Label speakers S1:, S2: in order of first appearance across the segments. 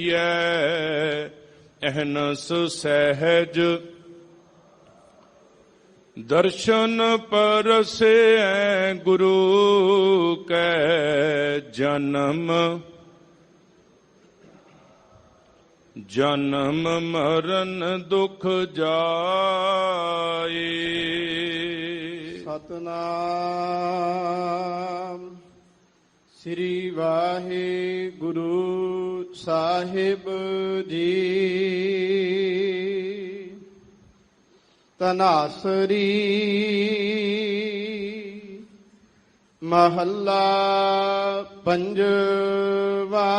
S1: ਕੀਐ ਅਹਨਸ ਸਹਿਜ ਦਰਸ਼ਨ ਪਰਸੈ ਗੁਰੂ ਕੈ ਜਨਮ ਜਨਮ ਮਰਨ ਦੁਖ ਜਾਏ।
S2: ਸਤਨਾਮ ਸ੍ਰੀ ਵਾਹਿਗੁਰੂ ਸਾਹਿਬ ਜੀ। ਤਨਾਸਰੀ ਮਹੱਲਾ ਪੰਜਵਾ।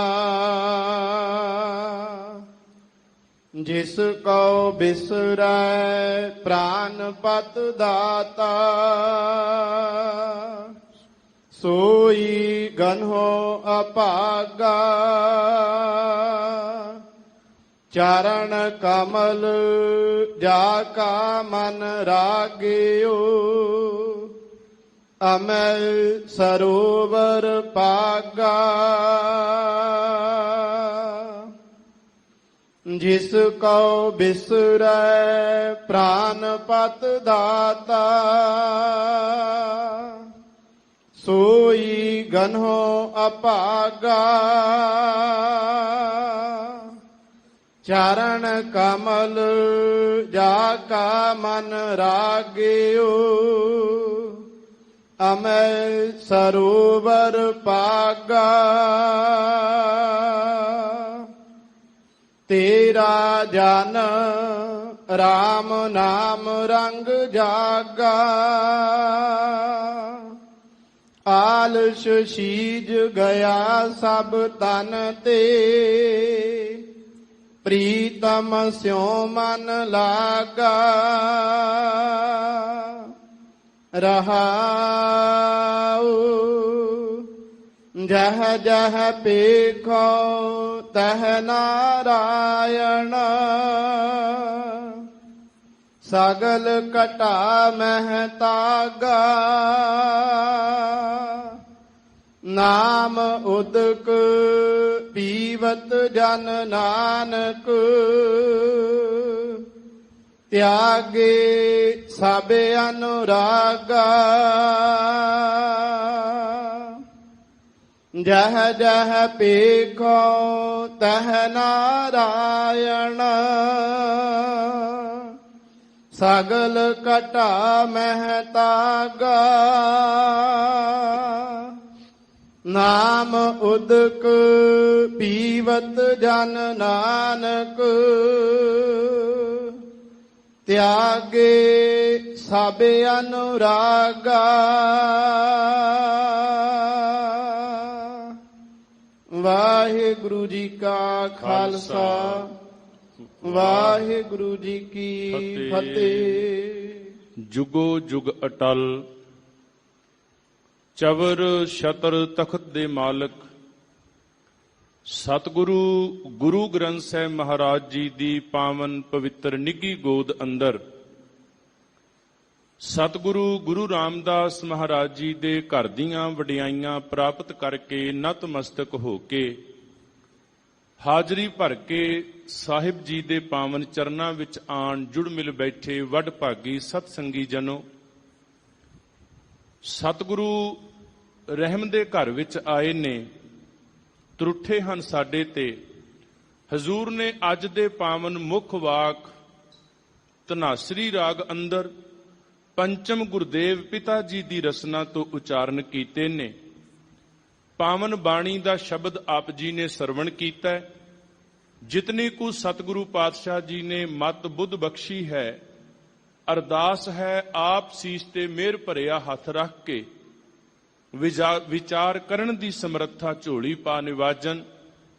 S2: ਜਿਸ ਕੋ ਬਿਸਰੈ ਪ੍ਰਾਨਪਤ ਦਾਤਾ ਸੋਈ ਗਨਹੁ ਅਭਾਗਾ। ਚਰਨ ਕਮਲ ਜਾ ਕਾ ਮਨ ਰਾਗਿਓ ਅਮੈ ਸਰੋਵਰ ਪਾਗਾ। ਜਿਸ ਕਉ ਬਿਸਰੈ ਪ੍ਰਾਨਪਤ ਦਾਤਾ ਸੋਈ ਗਨਹੁ ਅਭਾਗਾ। ਚਰਨ ਕਮਲ ਜਾ ਕਾ ਮਨ ਰਾਗਿਓ ਅਮੈ ਸਰੋਵਰ ਪਾਗਾ। ਤੇਰਾ ਜਨ ਰਾਮ ਨਾਮ ਰੰਗ ਜਾਗਾ। ਆਲਸ ਸੀਜ ਗਿਆ ਸਭ ਤਨ ਤੇ ਪ੍ਰੀਤਮ ਸਿਉ ਮਨ ਲਾਗਾ। ਰਹਾਉ ਜਹ ਜਹ ਪੇਖੋ ਤਹ ਨਾਰਾਇਣ ਸਗਲ ਘਟਾ ਮਹਿ ਤਾਗਾ। ਨਾਮ ਉਦਕ ਪੀਵਤ ਜਨ ਨਾਨਕ ਤਿਆਗੇ ਸਭ ਅਨੁਰਾਗਾ। ਜਹ ਜਹ ਪੇਖੋ ਤਹ ਨਾਰਾਇਣ ਸਗਲ ਘਟਾ ਮਹਿ ਤਾਗਾ। ਨਾਮ ਉਦਕ ਪੀਵਤ ਜਨ ਨਾਨਕ ਤਿਆਗੇ ਸਭ ਅਨੁਰਾਗਾ। ਵਾਹਿਗੁਰੂ ਜੀ ਕਾ ਖਾਲਸਾ ਵਾਹਿਗੁਰੂ ਜੀ ਕੀ ਫਤਿਹ।
S1: ਜੁਗੋ ਜੁਗ ਅਟਲ ਚਵਰ ਛਤਰ ਤਖਤ ਦੇ ਮਾਲਕ ਸਤਿਗੁਰੂ ਗੁਰੂ ਗ੍ਰੰਥ ਸਾਹਿਬ ਮਹਾਰਾਜ ਜੀ ਦੀ ਪਾਵਨ ਪਵਿੱਤਰ ਨਿੱਘੀ ਗੋਦ ਅੰਦਰ ਸਤਿਗੁਰੂ ਗੁਰੂ ਰਾਮਦਾਸ ਮਹਾਰਾਜ ਜੀ ਦੇ ਘਰ ਦੀਆਂ ਵਡਿਆਈਆਂ ਪ੍ਰਾਪਤ ਕਰਕੇ ਨਤਮਸਤਕ ਹੋ ਕੇ ਹਾਜ਼ਰੀ ਭਰ ਕੇ ਸਾਹਿਬ ਜੀ ਦੇ ਪਾਵਨ ਚਰਨਾਂ ਵਿੱਚ ਆਣ ਜੁੜ ਮਿਲ ਬੈਠੇ ਵੱਡ ਭਾਗੀ ਸਤਸੰਗੀ ਜਨੋ, ਸਤਿਗੁਰੂ ਰਹਿਮ ਦੇ ਘਰ ਵਿੱਚ ਆਏ ਨੇ, ਤਰੁੱਠੇ ਹਨ ਸਾਡੇ ਤੇ। ਹਜ਼ੂਰ ਨੇ ਅੱਜ ਦੇ ਪਾਵਨ ਮੁੱਖ ਵਾਕ ਧਨਾਸਰੀ ਰਾਗ ਅੰਦਰ ਪੰਚਮ ਗੁਰਦੇਵ ਪਿਤਾ ਜੀ ਦੀ ਰਸਨਾ ਤੋਂ ਉਚਾਰਨ ਕੀਤੇ ਨੇ। ਪਾਵਨ ਬਾਣੀ ਦਾ ਸ਼ਬਦ ਆਪ ਜੀ ਨੇ ਸਰਵਣ ਕੀਤਾ ਹੈ। ਜਿਤਨੀ ਕੁ ਸਤਿਗੁਰੂ ਪਾਤਸ਼ਾਹ ਜੀ ਨੇ ਮਤ ਬੁੱਧ ਬਖਸ਼ੀ ਹੈ, ਅਰਦਾਸ ਹੈ ਆਪ ਸੀਸ ਤੇ ਮਿਹਰ ਭਰਿਆ ਹੱਥ ਰੱਖ ਕੇ ਵਿਚਾਰ ਕਰਨ ਦੀ ਸਮਰੱਥਾ ਝੋਲੀ ਪਾ ਨਿਵਾਜਨ।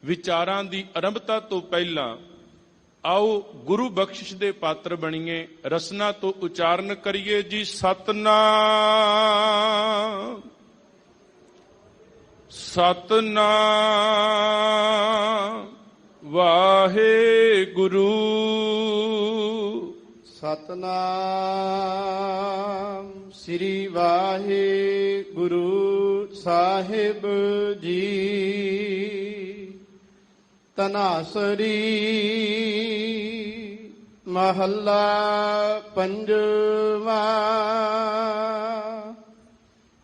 S1: ਵਿਚਾਰਾਂ ਦੀ ਆਰੰਭਤਾ ਤੋਂ ਪਹਿਲਾਂ ਆਓ ਗੁਰੂ ਬਖਸ਼ਿਸ਼ ਦੇ ਪਾਤਰ ਬਣੀਏ। ਰਸਨਾ ਤੋਂ ਉਚਾਰਨ ਕਰੀਏ ਜੀ ਸਤਨਾਮ ਸਤਨਾਮ ਵਾਹਿਗੁਰੂ।
S2: ਸਤਨਾਮ ਸ੍ਰੀ ਵਾਹਿਗੁਰੂ ਸਾਹਿਬ ਜੀ। ਤਨਾਸਰੀ। ਮਹੱਲਾ ਪੰਜਵਾ।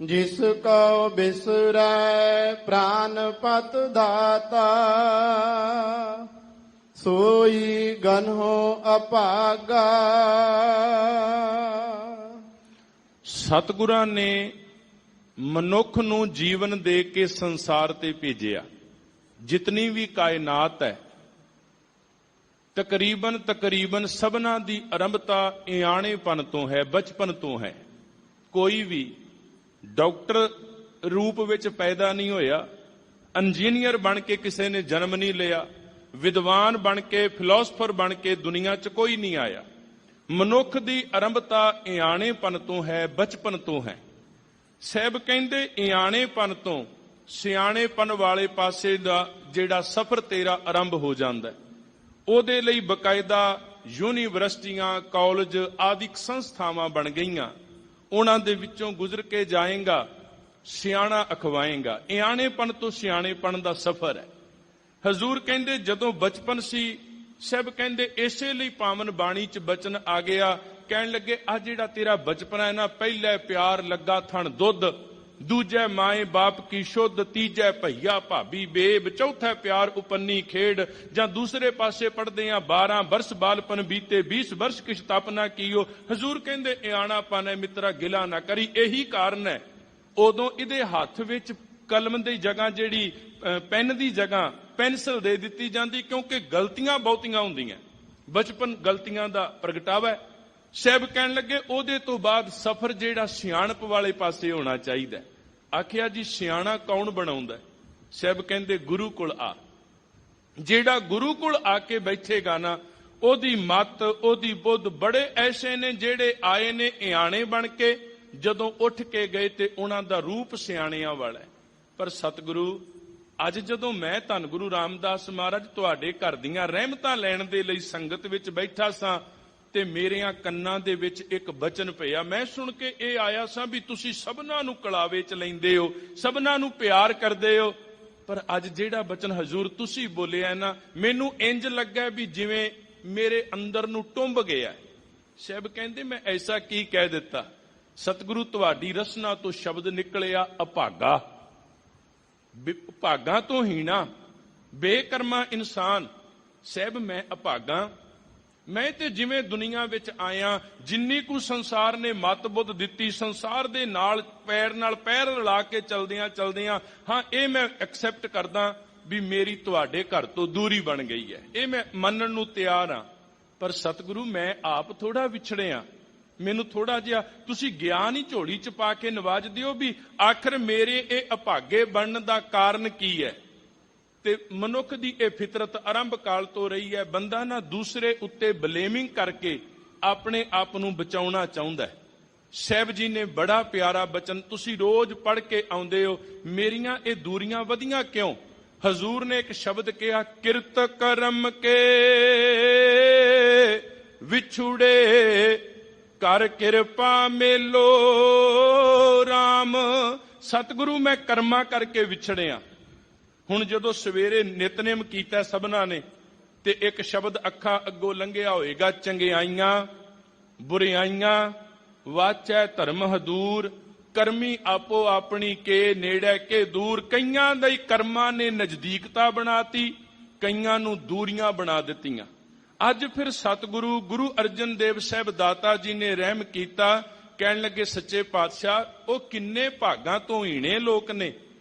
S2: ਜਿਸ ਕੋ ਬਿਸਰੈ ਪ੍ਰਾਨਪਤ ਦਾਤਾ, ਸੋਈ ਗਨਹੁ ਅਭਾਗਾ।
S1: ਸਤਿਗੁਰਾਂ ਨੇ ਮਨੁੱਖ ਨੂੰ ਜੀਵਨ ਦੇ ਕੇ ਸੰਸਾਰ ਤੇ ਭੇਜਿਆ। ਜਿਤਨੀ ਵੀ ਕਾਇਨਾਤ ਹੈ, ਤਕਰੀਬਨ ਸਭਨਾਂ ਦੀ ਆਰੰਭਤਾ ਇਆਣੇਪਨ ਤੋਂ ਹੈ, ਬਚਪਨ ਤੋਂ ਹੈ। ਕੋਈ ਵੀ ਡਾਕਟਰ ਰੂਪ ਵਿੱਚ ਪੈਦਾ ਨਹੀਂ ਹੋਇਆ, ਇੰਜੀਨੀਅਰ ਬਣ ਕੇ ਕਿਸੇ ਨੇ ਜਨਮ ਨਹੀਂ ਲਿਆ, ਵਿਦਵਾਨ ਬਣ ਕੇ, ਫਿਲਾਸਫਰ ਬਣ ਕੇ ਦੁਨੀਆ 'ਚ ਕੋਈ ਨਹੀਂ ਆਇਆ। ਮਨੁੱਖ ਦੀ ਆਰੰਭਤਾ ਇਆਣੇਪਨ ਤੋਂ ਹੈ, ਬਚਪਨ ਤੋਂ ਹੈ। ਸਾਹਿਬ ਕਹਿੰਦੇ ਇਆਣੇਪਨ ਤੋਂ ਸਿਆਣੇਪਨ ਵਾਲੇ ਪਾਸੇ ਦਾ ਜਿਹੜਾ ਸਫ਼ਰ ਤੇਰਾ ਆਰੰਭ ਹੋ ਜਾਂਦਾ ਹੈ, ਉਹਦੇ ਲਈ ਬਕਾਇਦਾ ਯੂਨੀਵਰਸਿਟੀਆਂ, ਕਾਲਜ ਆਦਿਕ ਸੰਸਥਾਵਾਂ ਬਣ ਗਈਆਂ। ਉਹਨਾਂ ਦੇ ਵਿੱਚੋਂ ਗੁਜ਼ਰ ਕੇ ਜਾਏਗਾ, ਸਿਆਣਾ ਅਖਵਾਏਗਾ। ਇਆਣੇਪਨ ਤੋਂ ਸਿਆਣੇਪਨ ਦਾ ਸਫ਼ਰ ਹੈ। ਹਜ਼ੂਰ ਕਹਿੰਦੇ ਜਦੋਂ ਬਚਪਨ ਸੀ, ਸਾਹਿਬ ਕਹਿੰਦੇ ਇਸੇ ਲਈ ਪਾਵਨ ਬਾਣੀ 'ਚ ਬਚਨ ਆ ਗਿਆ। ਕਹਿਣ ਲੱਗੇ ਆ ਜਿਹੜਾ ਤੇਰਾ ਬਚਪਨ ਹੈ ਨਾ, ਪਹਿਲੇ ਪਿਆਰ ਲੱਗਾ ਥਣ ਦੁੱਧ, ਦੂਜੇ ਮਾਏ ਬਾਪ ਕੀ ਸ਼ੁੱਧ, ਤੀਜੇ ਭਈਆ ਭਾਬੀ ਬੇਬ, ਚੌਥਾ ਪਿਆਰ ਉਪੰਨੀ ਖੇਡ। ਜਾਂ ਦੂਸਰੇ ਪਾਸੇ ਪੜਦੇ ਆ 12 ਬਰਸ ਬਾਲਪਨ ਬੀਤੇ, 20 ਬਰਸ ਕਿਛ ਤਪ ਨਾ ਕੀਓ। ਹਜ਼ੂਰ ਕਹਿੰਦੇ ਇਆਣਾਪਨ ਹੈ ਮਿੱਤਰਾ, ਗਿਲਾ ਨਾ ਕਰੀ। ਇਹੀ ਕਾਰਨ ਹੈ ਉਦੋਂ ਇਹਦੇ ਹੱਥ ਵਿੱਚ ਕਲਮ ਦੀ ਜਗ੍ਹਾ, ਜਿਹੜੀ ਪੈਨ ਦੀ ਜਗ੍ਹਾ ਪੈਨਸਲ ਦੇ ਦਿੱਤੀ ਜਾਂਦੀ, ਕਿਉਂਕਿ ਗਲਤੀਆਂ ਬਹੁਤੀਆਂ ਹੁੰਦੀਆਂ। ਬਚਪਨ ਗਲਤੀਆਂ ਦਾ ਪ੍ਰਗਟਾਵਾ ਹੈ। ਸਾਹਿਬ ਕਹਿਣ ਲੱਗੇ ਉਹਦੇ ਤੋਂ ਬਾਅਦ ਸਫ਼ਰ ਜਿਹੜਾ ਸਿਆਣਪ ਵਾਲੇ ਪਾਸੇ ਹੋਣਾ ਚਾਹੀਦਾ। ਆਖਿਆ ਜੀ ਸਿਆਣਾ ਕੌਣ ਬਣਾਉਂਦਾ? ਸਾਹਿਬ ਕਹਿੰਦੇ ਗੁਰੂ ਕੋਲ ਆ। ਜਿਹੜਾ ਗੁਰੂ ਕੋਲ ਆ ਕੇ ਬੈਠੇਗਾ ਨਾ, ਉਹਦੀ ਮੱਤ, ਉਹਦੀ ਬੁੱਧ ਬੜੇ ਐਸੇ ਨੇ ਜਿਹੜੇ ਆਏ ਨੇ ਇਆਣੇ ਬਣ ਕੇ, ਜਦੋਂ ਉੱਠ ਕੇ ਗਏ ਤੇ ਉਹਨਾਂ ਦਾ ਰੂਪ ਸਿਆਣਿਆਂ ਵਾਲਾ ਹੈ। ਪਰ ਸਤਿਗੁਰੂ ਅੱਜ ਜਦੋਂ ਮੈਂ ਧੰਨ ਗੁਰੂ ਰਾਮਦਾਸ ਮਹਾਰਾਜ ਤੁਹਾਡੇ ਘਰ ਦੀਆਂ ਰਹਿਮਤਾਂ ਲੈਣ ਦੇ ਲਈ ਸੰਗਤ ਵਿੱਚ ਬੈਠਾ ਸਾਂ, ਤੇ ਮੇਰਿਆਂ ਕੰਨਾਂ ਦੇ ਵਿੱਚ ਇੱਕ ਬਚਨ ਪਿਆ। ਮੈਂ ਸੁਣ ਕੇ ਇਹ ਆਇਆ ਸਾਂ ਵੀ ਤੁਸੀਂ ਸਭਨਾਂ ਨੂੰ ਕਲਾਵੇ 'ਚ ਲੈਂਦੇ ਹੋ, ਸਭਨਾਂ ਨੂੰ ਪਿਆਰ ਕਰਦੇ ਹੋ। ਪਰ ਅੱਜ ਜਿਹੜਾ ਬਚਨ ਹਜ਼ੂਰ ਤੁਸੀਂ ਬੋਲਿਆ ਨਾ, ਮੈਨੂੰ ਇੰਜ ਲੱਗਾ ਵੀ ਜਿਵੇਂ ਮੇਰੇ ਅੰਦਰ ਨੂੰ ਟੁੰਬ ਗਿਆ। ਸਾਹਿਬ ਕਹਿੰਦੇ ਮੈਂ ਐਸਾ ਕੀ ਕਹਿ ਦਿੱਤਾ? ਸਤਿਗੁਰੂ ਤੁਹਾਡੀ ਰਸਨਾ ਤੋਂ ਸ਼ਬਦ ਨਿਕਲਿਆ ਅਭਾਗਾ। ਭਾਗਾਂ ਤੋਂ ਹੀਣਾ, ਬੇਕਰਮਾ ਇਨਸਾਨ। ਸਾਹਿਬ ਮੈਂ ਅਭਾਗਾ। ਮੈਂ ਤੇ ਜਿਵੇਂ ਦੁਨੀਆ ਵਿੱਚ ਆਇਆ, ਜਿੰਨੀ ਕੁ ਸੰਸਾਰ ਨੇ ਮੱਤ ਬੁੱਧ ਦਿੱਤੀ, ਸੰਸਾਰ ਦੇ ਨਾਲ ਪੈਰ ਰਲਾ ਕੇ ਚਲਦਿਆਂ ਹਾਂ, ਇਹ ਮੈਂ ਐਕਸੈਪਟ ਕਰਦਾ ਵੀ ਮੇਰੀ ਤੁਹਾਡੇ ਘਰ ਤੋਂ ਦੂਰੀ ਬਣ ਗਈ ਹੈ। ਇਹ ਮੈਂ ਮੰਨਣ ਨੂੰ ਤਿਆਰ ਹਾਂ। ਪਰ ਸਤਿਗੁਰੂ ਮੈਂ ਆਪ ਥੋੜਾ ਵਿਛੜਿਆ। ਮੈਨੂੰ ਥੋੜਾ ਜਿਹਾ ਤੁਸੀਂ ਗਿਆਨ ਹੀ ਝੋਲੀ 'ਚ ਪਾ ਕੇ ਨਵਾਜ ਦਿਓ ਵੀ ਆਖਰ ਮੇਰੇ ਇਹ ਅਭਾਗੇ ਬਣਨ ਦਾ ਕਾਰਨ ਕੀ ਹੈ। ਤੇ ਮਨੁੱਖ ਦੀ ਇਹ ਫਿਤਰਤ ਆਰੰਭ ਕਾਲ ਤੋਂ ਰਹੀ ਹੈ। ਬੰਦਾ ਨਾ ਦੂਸਰੇ ਉੱਤੇ ਬਲੇਮਿੰਗ ਕਰਕੇ ਆਪਣੇ ਆਪ ਨੂੰ ਬਚਾਉਣਾ ਚਾਹੁੰਦਾ ਹੈ। ਸਾਹਿਬ ਜੀ ਨੇ ਬੜਾ ਪਿਆਰਾ ਬਚਨ ਤੁਸੀਂ ਰੋਜ਼ ਪੜ੍ਹ ਕੇ ਆਉਂਦੇ ਹੋ, ਮੇਰੀਆਂ ਇਹ ਦੂਰੀਆਂ ਵਧੀਆਂ ਕਿਉਂ? ਹਜ਼ੂਰ ਨੇ ਇੱਕ ਸ਼ਬਦ ਕਿਹਾ, ਕਿਰਤ ਕਰਮ ਕੇ ਵਿਛੁੜੇ ਕਰ ਕਿਰਪਾ ਮੇਲੋ ਰਾਮ। ਸਤਿਗੁਰੂ ਮੈਂ ਕਰਮਾਂ ਕਰਕੇ ਵਿਛੜਿਆ। ਹੁਣ ਜਦੋਂ ਸਵੇਰੇ ਨਿਤਨੇਮ ਕੀਤਾ ਸਭਨਾਂ ਨੇ, ਤੇ ਇੱਕ ਸ਼ਬਦ ਅੱਖਾਂ ਅੱਗੋਂ ਲੰਘਿਆ ਹੋਏਗਾ, ਚੰਗਿਆਈਆਂ ਬੁਰਿਆਈਆਂ ਵਾਚੈ ਧਰਮ ਹਦੂਰ, ਕਰਮੀ ਆਪੋ ਆਪਣੀ ਕੇ ਨੇੜੇ ਕੇ ਦੂਰ। ਕਈਆਂ ਦੇ ਕਰਮਾਂ ਨੇ ਨਜ਼ਦੀਕਤਾ ਬਣਾਤੀ, ਕਈਆਂ ਨੂੰ ਦੂਰੀਆਂ ਬਣਾ ਦਿੱਤੀਆਂ। ਅੱਜ ਫਿਰ ਸਤਿਗੁਰੂ ਗੁਰੂ ਅਰਜਨ ਦੇਵ ਸਾਹਿਬ ਦਾਤਾ ਜੀ ਨੇ ਰਹਿਮ ਕੀਤਾ। ਕਹਿਣ ਲੱਗੇ ਸੱਚੇ ਪਾਤਸ਼ਾਹ, ਉਹ ਕਿੰਨੇ ਭਾਗਾਂ ਤੋਂ ਹੀਣੇ ਲੋਕ ਨੇ,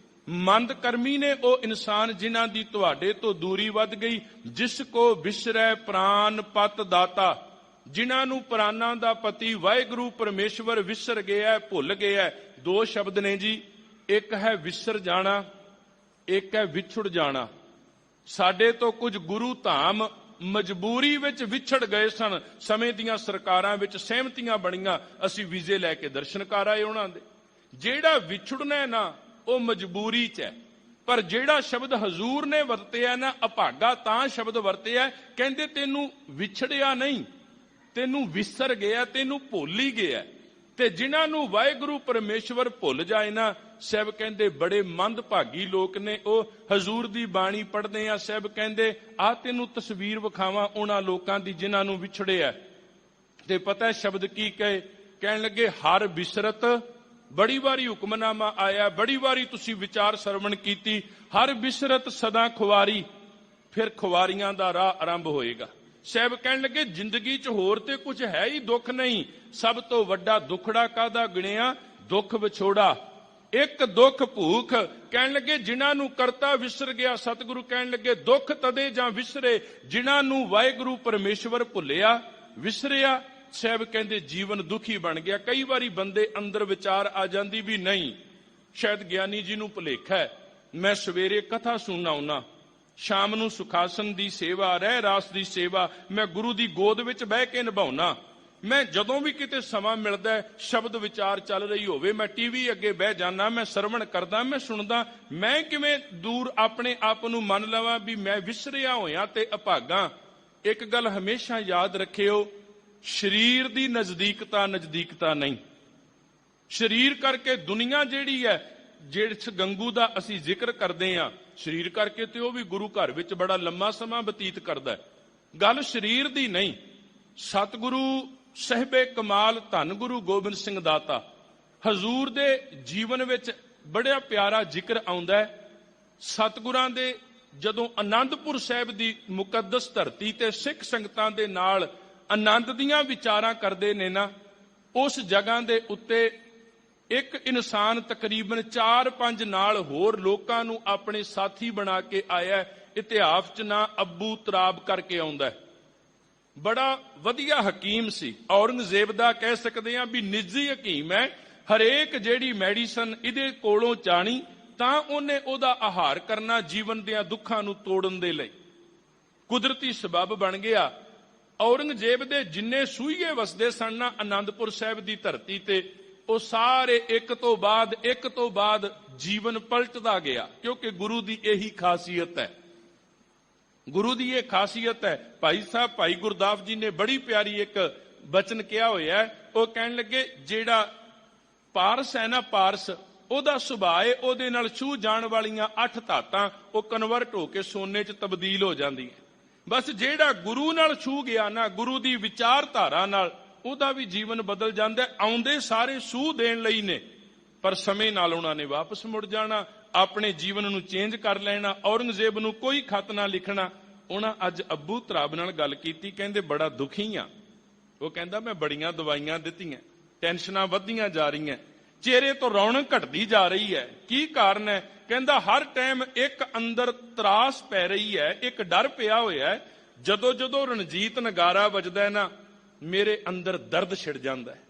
S1: ਮੰਦ ਕਰਮੀ ਨੇ ਉਹ ਇਨਸਾਨ ਜਿਨ੍ਹਾਂ ਦੀ ਤੁਹਾਡੇ ਤੋਂ ਦੂਰੀ ਵੱਧ ਗਈ। ਜਿਸ ਕੋ ਵਿਸਰੈ ਪ੍ਰਾਨ ਪਤ ਦਾਤਾ, ਜਿਨ੍ਹਾਂ ਨੂੰ ਪ੍ਰਾਨਾਂ ਦਾ ਪਤੀ ਵਾਹਿਗੁਰੂ ਪਰਮੇਸ਼ਵਰ ਵਿਸਰ ਗਿਆ, ਭੁੱਲ ਗਿਆ। ਦੋ ਸ਼ਬਦ ਨੇ ਜੀ, ਇੱਕ ਹੈ ਵਿਸਰ ਜਾਣਾ, ਇੱਕ ਹੈ ਵਿਛੜ ਜਾਣਾ। ਸਾਡੇ ਤੋਂ ਕੁਝ ਗੁਰੂ ਧਾਮ ਮਜਬੂਰੀ ਵਿੱਚ ਵਿਛੜ ਗਏ ਸਨ। ਸਮੇਂ ਦੀਆਂ ਸਰਕਾਰਾਂ ਵਿੱਚ ਸਹਿਮਤੀਆਂ ਬਣੀਆਂ, ਅਸੀਂ ਵੀਜ਼ੇ ਲੈ ਕੇ ਦਰਸ਼ਨ ਕਰ ਆਏ ਉਹਨਾਂ ਦੇ। ਜਿਹੜਾ ਵਿਛੜਨਾ ਨਾ ਉਹ ਮਜਬੂਰੀ 'ਚ ਹੈ। ਪਰ ਜਿਹੜਾ ਸ਼ਬਦ ਹਜ਼ੂਰ ਨੇ ਵਰਤਿਆ ਨਾ, ਅਭਾਗਾ ਤਾਂ ਸ਼ਬਦ ਵਰਤਿਆ, ਕਹਿੰਦੇ ਤੈਨੂੰ ਵਿਛੜਿਆ ਨਹੀਂ, ਤੈਨੂੰ ਵਿਸਰ ਗਿਆ, ਤੈਨੂੰ ਭੁੱਲ ਹੀ ਗਿਆ। ਤੇ ਜਿਨ੍ਹਾਂ ਨੂੰ ਵਾਹਿਗੁਰੂ ਪਰਮੇਸ਼ਵਰ ਭੁੱਲ ਜਾਏ ਨਾ, ਸਾਹਿਬ ਕਹਿੰਦੇ ਬੜੇ ਮੰਦਭਾਗੀ ਲੋਕ ਨੇ, ਉਹ ਹਜ਼ੂਰ ਦੀ ਬਾਣੀ ਪੜ੍ਹਦੇ ਆ, ਸਾਹਿਬ ਕਹਿੰਦੇ ਆ ਤੈਨੂੰ ਤਸਵੀਰ ਵਿਖਾਵਾਂ ਉਹਨਾਂ ਲੋਕਾਂ ਦੀ ਜਿਨ੍ਹਾਂ ਨੂੰ ਵਿਛੜਿਆ। ਤੇ ਪਤਾ ਸ਼ਬਦ ਕੀ ਕਹੇ? ਕਹਿਣ ਲੱਗੇ ਹਰ ਬਿਸਰਤ, ਬੜੀ ਵਾਰੀ ਹੁਕਮਨਾਮਾ ਆਇਆ, ਬੜੀ ਵਾਰੀ ਤੁਸੀਂ ਵਿਚਾਰ ਸਰਵਣ ਕੀਤੀ, ਹਰ ਬਿਸਰਤ ਸਦਾ ਖੁਆਰੀ, ਫਿਰ ਖੁਆਰੀਆਂ ਦਾ ਰਾਹ ਆਰੰਭ ਹੋਏਗਾ। ਸਾਹਿਬ ਕਹਿਣ ਲੱਗੇ ਜ਼ਿੰਦਗੀ 'ਚ ਹੋਰ ਤੇ ਕੁਝ ਹੈ ਹੀ ਦੁੱਖ ਨਹੀਂ, ਸਭ ਤੋਂ ਵੱਡਾ ਦੁੱਖੜਾ ਕਾਹਦਾ ਗਿਣਿਆ? ਦੁੱਖ ਵਿਛੋੜਾ। ਇੱਕ ਦੁੱਖ ਭੂਖ। ਕਹਿਣ ਲੱਗੇ ਜਿਨ੍ਹਾਂ ਨੂੰ ਕਰਤਾ ਵਿਸਰ ਗਿਆ, ਸਤਿਗੁਰੂ ਕਹਿਣ ਲੱਗੇ ਦੁੱਖ ਤਦੇ ਜਾਂ ਵਿਸਰੇ ਜਿਨ੍ਹਾਂ ਨੂੰ ਵਾਹਿਗੁਰੂ ਪਰਮੇਸ਼ਵਰ ਭੁੱਲਿਆ ਵਿਸਰਿਆ। ਸਾਹਿਬ ਕਹਿੰਦੇ ਜੀਵਨ ਦੁਖੀ ਬਣ ਗਿਆ। ਕਈ ਵਾਰੀ ਬੰਦੇ ਅੰਦਰ ਵਿਚਾਰ ਆ ਜਾਂਦੀ ਵੀ ਨਹੀਂ, ਸ਼ਾਇਦ ਗਿਆਨੀ ਜੀ ਨੂੰ ਭੁਲੇਖਾ ਹੈ, ਮੈਂ ਸਵੇਰੇ ਕਥਾ ਸੁਣਨਾ ਆਉਣਾ, ਸ਼ਾਮ ਨੂੰ ਸੁਖਾਸਨ ਦੀ ਸੇਵਾ, ਰਹਿ ਰਾਸ ਦੀ ਸੇਵਾ ਮੈਂ ਗੁਰੂ ਦੀ ਗੋਦ ਵਿੱਚ ਬਹਿ ਕੇ ਨਿਭਾਉਣਾ। ਮੈਂ ਜਦੋਂ ਵੀ ਕਿਤੇ ਸਮਾਂ ਮਿਲਦਾ, ਸ਼ਬਦ ਵਿਚਾਰ ਚੱਲ ਰਹੀ ਹੋਵੇ, ਮੈਂ ਟੀਵੀ ਅੱਗੇ ਬਹਿ ਜਾਣਾ, ਮੈਂ ਸਰਵਣ ਕਰਦਾ, ਮੈਂ ਸੁਣਦਾ। ਮੈਂ ਕਿਵੇਂ ਦੂਰ ਆਪਣੇ ਆਪ ਨੂੰ ਮੰਨ ਲਵਾਂ ਵੀ ਮੈਂ ਵਿਸਰਿਆ ਹੋਇਆ ਤੇ ਅਭਾਗਾ। ਇੱਕ ਗੱਲ ਹਮੇਸ਼ਾ ਯਾਦ ਰੱਖਿਓ, ਸਰੀਰ ਦੀ ਨਜ਼ਦੀਕਤਾ ਨਹੀਂ। ਸਰੀਰ ਕਰਕੇ ਦੁਨੀਆ ਜਿਹੜੀ ਹੈ, ਜਿਸ ਗੰਗੂ ਦਾ ਅਸੀਂ ਜ਼ਿਕਰ ਕਰਦੇ ਹਾਂ, ਸਰੀਰ ਕਰਕੇ ਤੇ ਉਹ ਵੀ ਗੁਰੂ ਘਰ ਵਿੱਚ ਬੜਾ ਲੰਮਾ ਸਮਾਂ ਬਤੀਤ ਕਰਦਾ। ਗੱਲ ਸਰੀਰ ਦੀ ਨਹੀਂ। ਸਤਿਗੁਰੂ ਸਾਹਿਬੇ ਕਮਾਲ ਧੰਨ ਗੁਰੂ ਗੋਬਿੰਦ ਸਿੰਘ ਦਾਤਾ ਹਜ਼ੂਰ ਦੇ ਜੀਵਨ ਵਿੱਚ ਬੜਾ ਪਿਆਰਾ ਜ਼ਿਕਰ ਆਉਂਦਾ ਹੈ। ਸਤਿਗੁਰਾਂ ਦੇ ਜਦੋਂ ਆਨੰਦਪੁਰ ਸਾਹਿਬ ਦੀ ਮੁਕੱਦਸ ਧਰਤੀ ਤੇ ਸਿੱਖ ਸੰਗਤਾਂ ਦੇ ਨਾਲ ਆਨੰਦ ਦੀਆਂ ਵਿਚਾਰਾਂ ਕਰਦੇ ਨੇ ਨਾ, ਉਸ ਜਗ੍ਹਾ ਦੇ ਉੱਤੇ ਇੱਕ ਇਨਸਾਨ ਤਕਰੀਬਨ 4-5 ਨਾਲ ਹੋਰ ਲੋਕਾਂ ਨੂੰ ਆਪਣੇ ਸਾਥੀ ਬਣਾ ਕੇ ਆਇਆ। ਇਤਿਹਾਸ 'ਚ ਨਾ ਅੱਬੂ ਤਰਾਬ ਕਰਕੇ ਆਉਂਦਾ। ਬੜਾ ਵਧੀਆ ਹਕੀਮ ਸੀ। ਔਰੰਗਜ਼ੇਬ ਦਾ ਕਹਿ ਸਕਦੇ ਆ ਵੀ ਨਿੱਜੀ ਹਕੀਮ ਹੈ। ਹਰੇਕ ਜਿਹੜੀ ਮੈਡੀਸਨ ਇਹਦੇ ਕੋਲੋਂ ਜਾਣੀ ਤਾਂ ਉਹਨੇ ਉਹਦਾ ਆਹਾਰ ਕਰਨਾ ਜੀਵਨ ਦੀਆਂ ਦੁੱਖਾਂ ਨੂੰ ਤੋੜਨ ਦੇ ਲਈ। ਕੁਦਰਤੀ ਸਬਬ ਬਣ ਗਿਆ। ਔਰੰਗਜ਼ੇਬ ਦੇ ਜਿੰਨੇ ਸੂਈਏ ਵਸਦੇ ਸਨ ਨਾ ਆਨੰਦਪੁਰ ਸਾਹਿਬ ਦੀ ਧਰਤੀ ਤੇ, ਉਹ ਸਾਰੇ ਇੱਕ ਤੋਂ ਬਾਅਦ ਜੀਵਨ ਪਲਟਦਾ ਗਿਆ, ਕਿਉਂਕਿ ਗੁਰੂ ਦੀ ਇਹੀ ਖਾਸੀਅਤ ਹੈ। ਗੁਰੂ ਦੀ ਇਹ ਖਾਸੀਅਤ ਹੈ। ਭਾਈ ਸਾਹਿਬ ਭਾਈ ਗੁਰਦਾਸ ਜੀ ਨੇ ਬੜੀ ਪਿਆਰੀ ਇੱਕ ਬਚਨ ਕਿਹਾ ਹੋਇਆ ਹੈ। ਉਹ ਕਹਿਣ ਲੱਗੇ ਜਿਹੜਾ ਪਾਰਸ ਹੈ ਨਾ, ਪਾਰਸ ਉਹਦਾ ਸੁਭਾਅ ਹੈ, ਉਹਦੇ ਨਾਲ ਛੂਹ ਜਾਣ ਵਾਲੀਆਂ 8 ਧਾਤਾਂ ਉਹ ਕਨਵਰਟ ਹੋ ਕੇ ਸੋਨੇ 'ਚ ਤਬਦੀਲ ਹੋ ਜਾਂਦੀ ਹੈ। ਬਸ ਜਿਹੜਾ ਗੁਰੂ ਨਾਲ ਛੂਹ ਗਿਆ ਨਾ, ਗੁਰੂ ਦੀ ਵਿਚਾਰਧਾਰਾ ਨਾਲ, ਉਹਦਾ ਵੀ ਜੀਵਨ ਬਦਲ ਜਾਂਦਾ। ਆਉਂਦੇ ਸਾਰੇ ਸੂਹ ਦੇਣ ਲਈ ਨੇ, ਪਰ ਸਮੇਂ ਨਾਲ ਉਹਨਾਂ ਨੇ ਵਾਪਸ ਮੁੜ ਜਾਣਾ, ਆਪਣੇ ਜੀਵਨ ਨੂੰ ਚੇਂਜ ਕਰ ਲੈਣਾ। ਔਰੰਗਜ਼ੇਬ ਨੂੰ ਕੋਈ ਖਤ ਨਾ ਲਿਖਣਾ। ਉਹਨਾਂ ਅੱਜ ਅੱਬੂ ਤਰਾਬ ਨਾਲ ਗੱਲ ਕੀਤੀ, ਕਹਿੰਦੇ ਬੜਾ ਦੁਖੀ ਆ। ਉਹ ਕਹਿੰਦਾ ਮੈਂ ਬੜੀਆਂ ਦਵਾਈਆਂ ਦਿੱਤੀਆਂ, ਟੈਨਸ਼ਨਾਂ ਵੱਧਦੀਆਂ ਜਾ ਰਹੀਆਂ, ਚਿਹਰੇ ਤੋਂ ਰੌਣਕ ਘਟਦੀ ਜਾ ਰਹੀ ਹੈ। ਕੀ ਕਾਰਨ ਹੈ? ਕਹਿੰਦਾ ਹਰ ਟਾਈਮ ਇੱਕ ਅੰਦਰ ਤਰਾਸ ਪੈ ਰਹੀ ਹੈ, ਇੱਕ ਡਰ ਪਿਆ ਹੋਇਆ ਹੈ। ਜਦੋਂ ਰਣਜੀਤ ਨਗਾਰਾ ਵੱਜਦਾ ਨਾ, ਮੇਰੇ ਅੰਦਰ ਦਰਦ ਛਿੜ ਜਾਂਦਾ ਹੈ।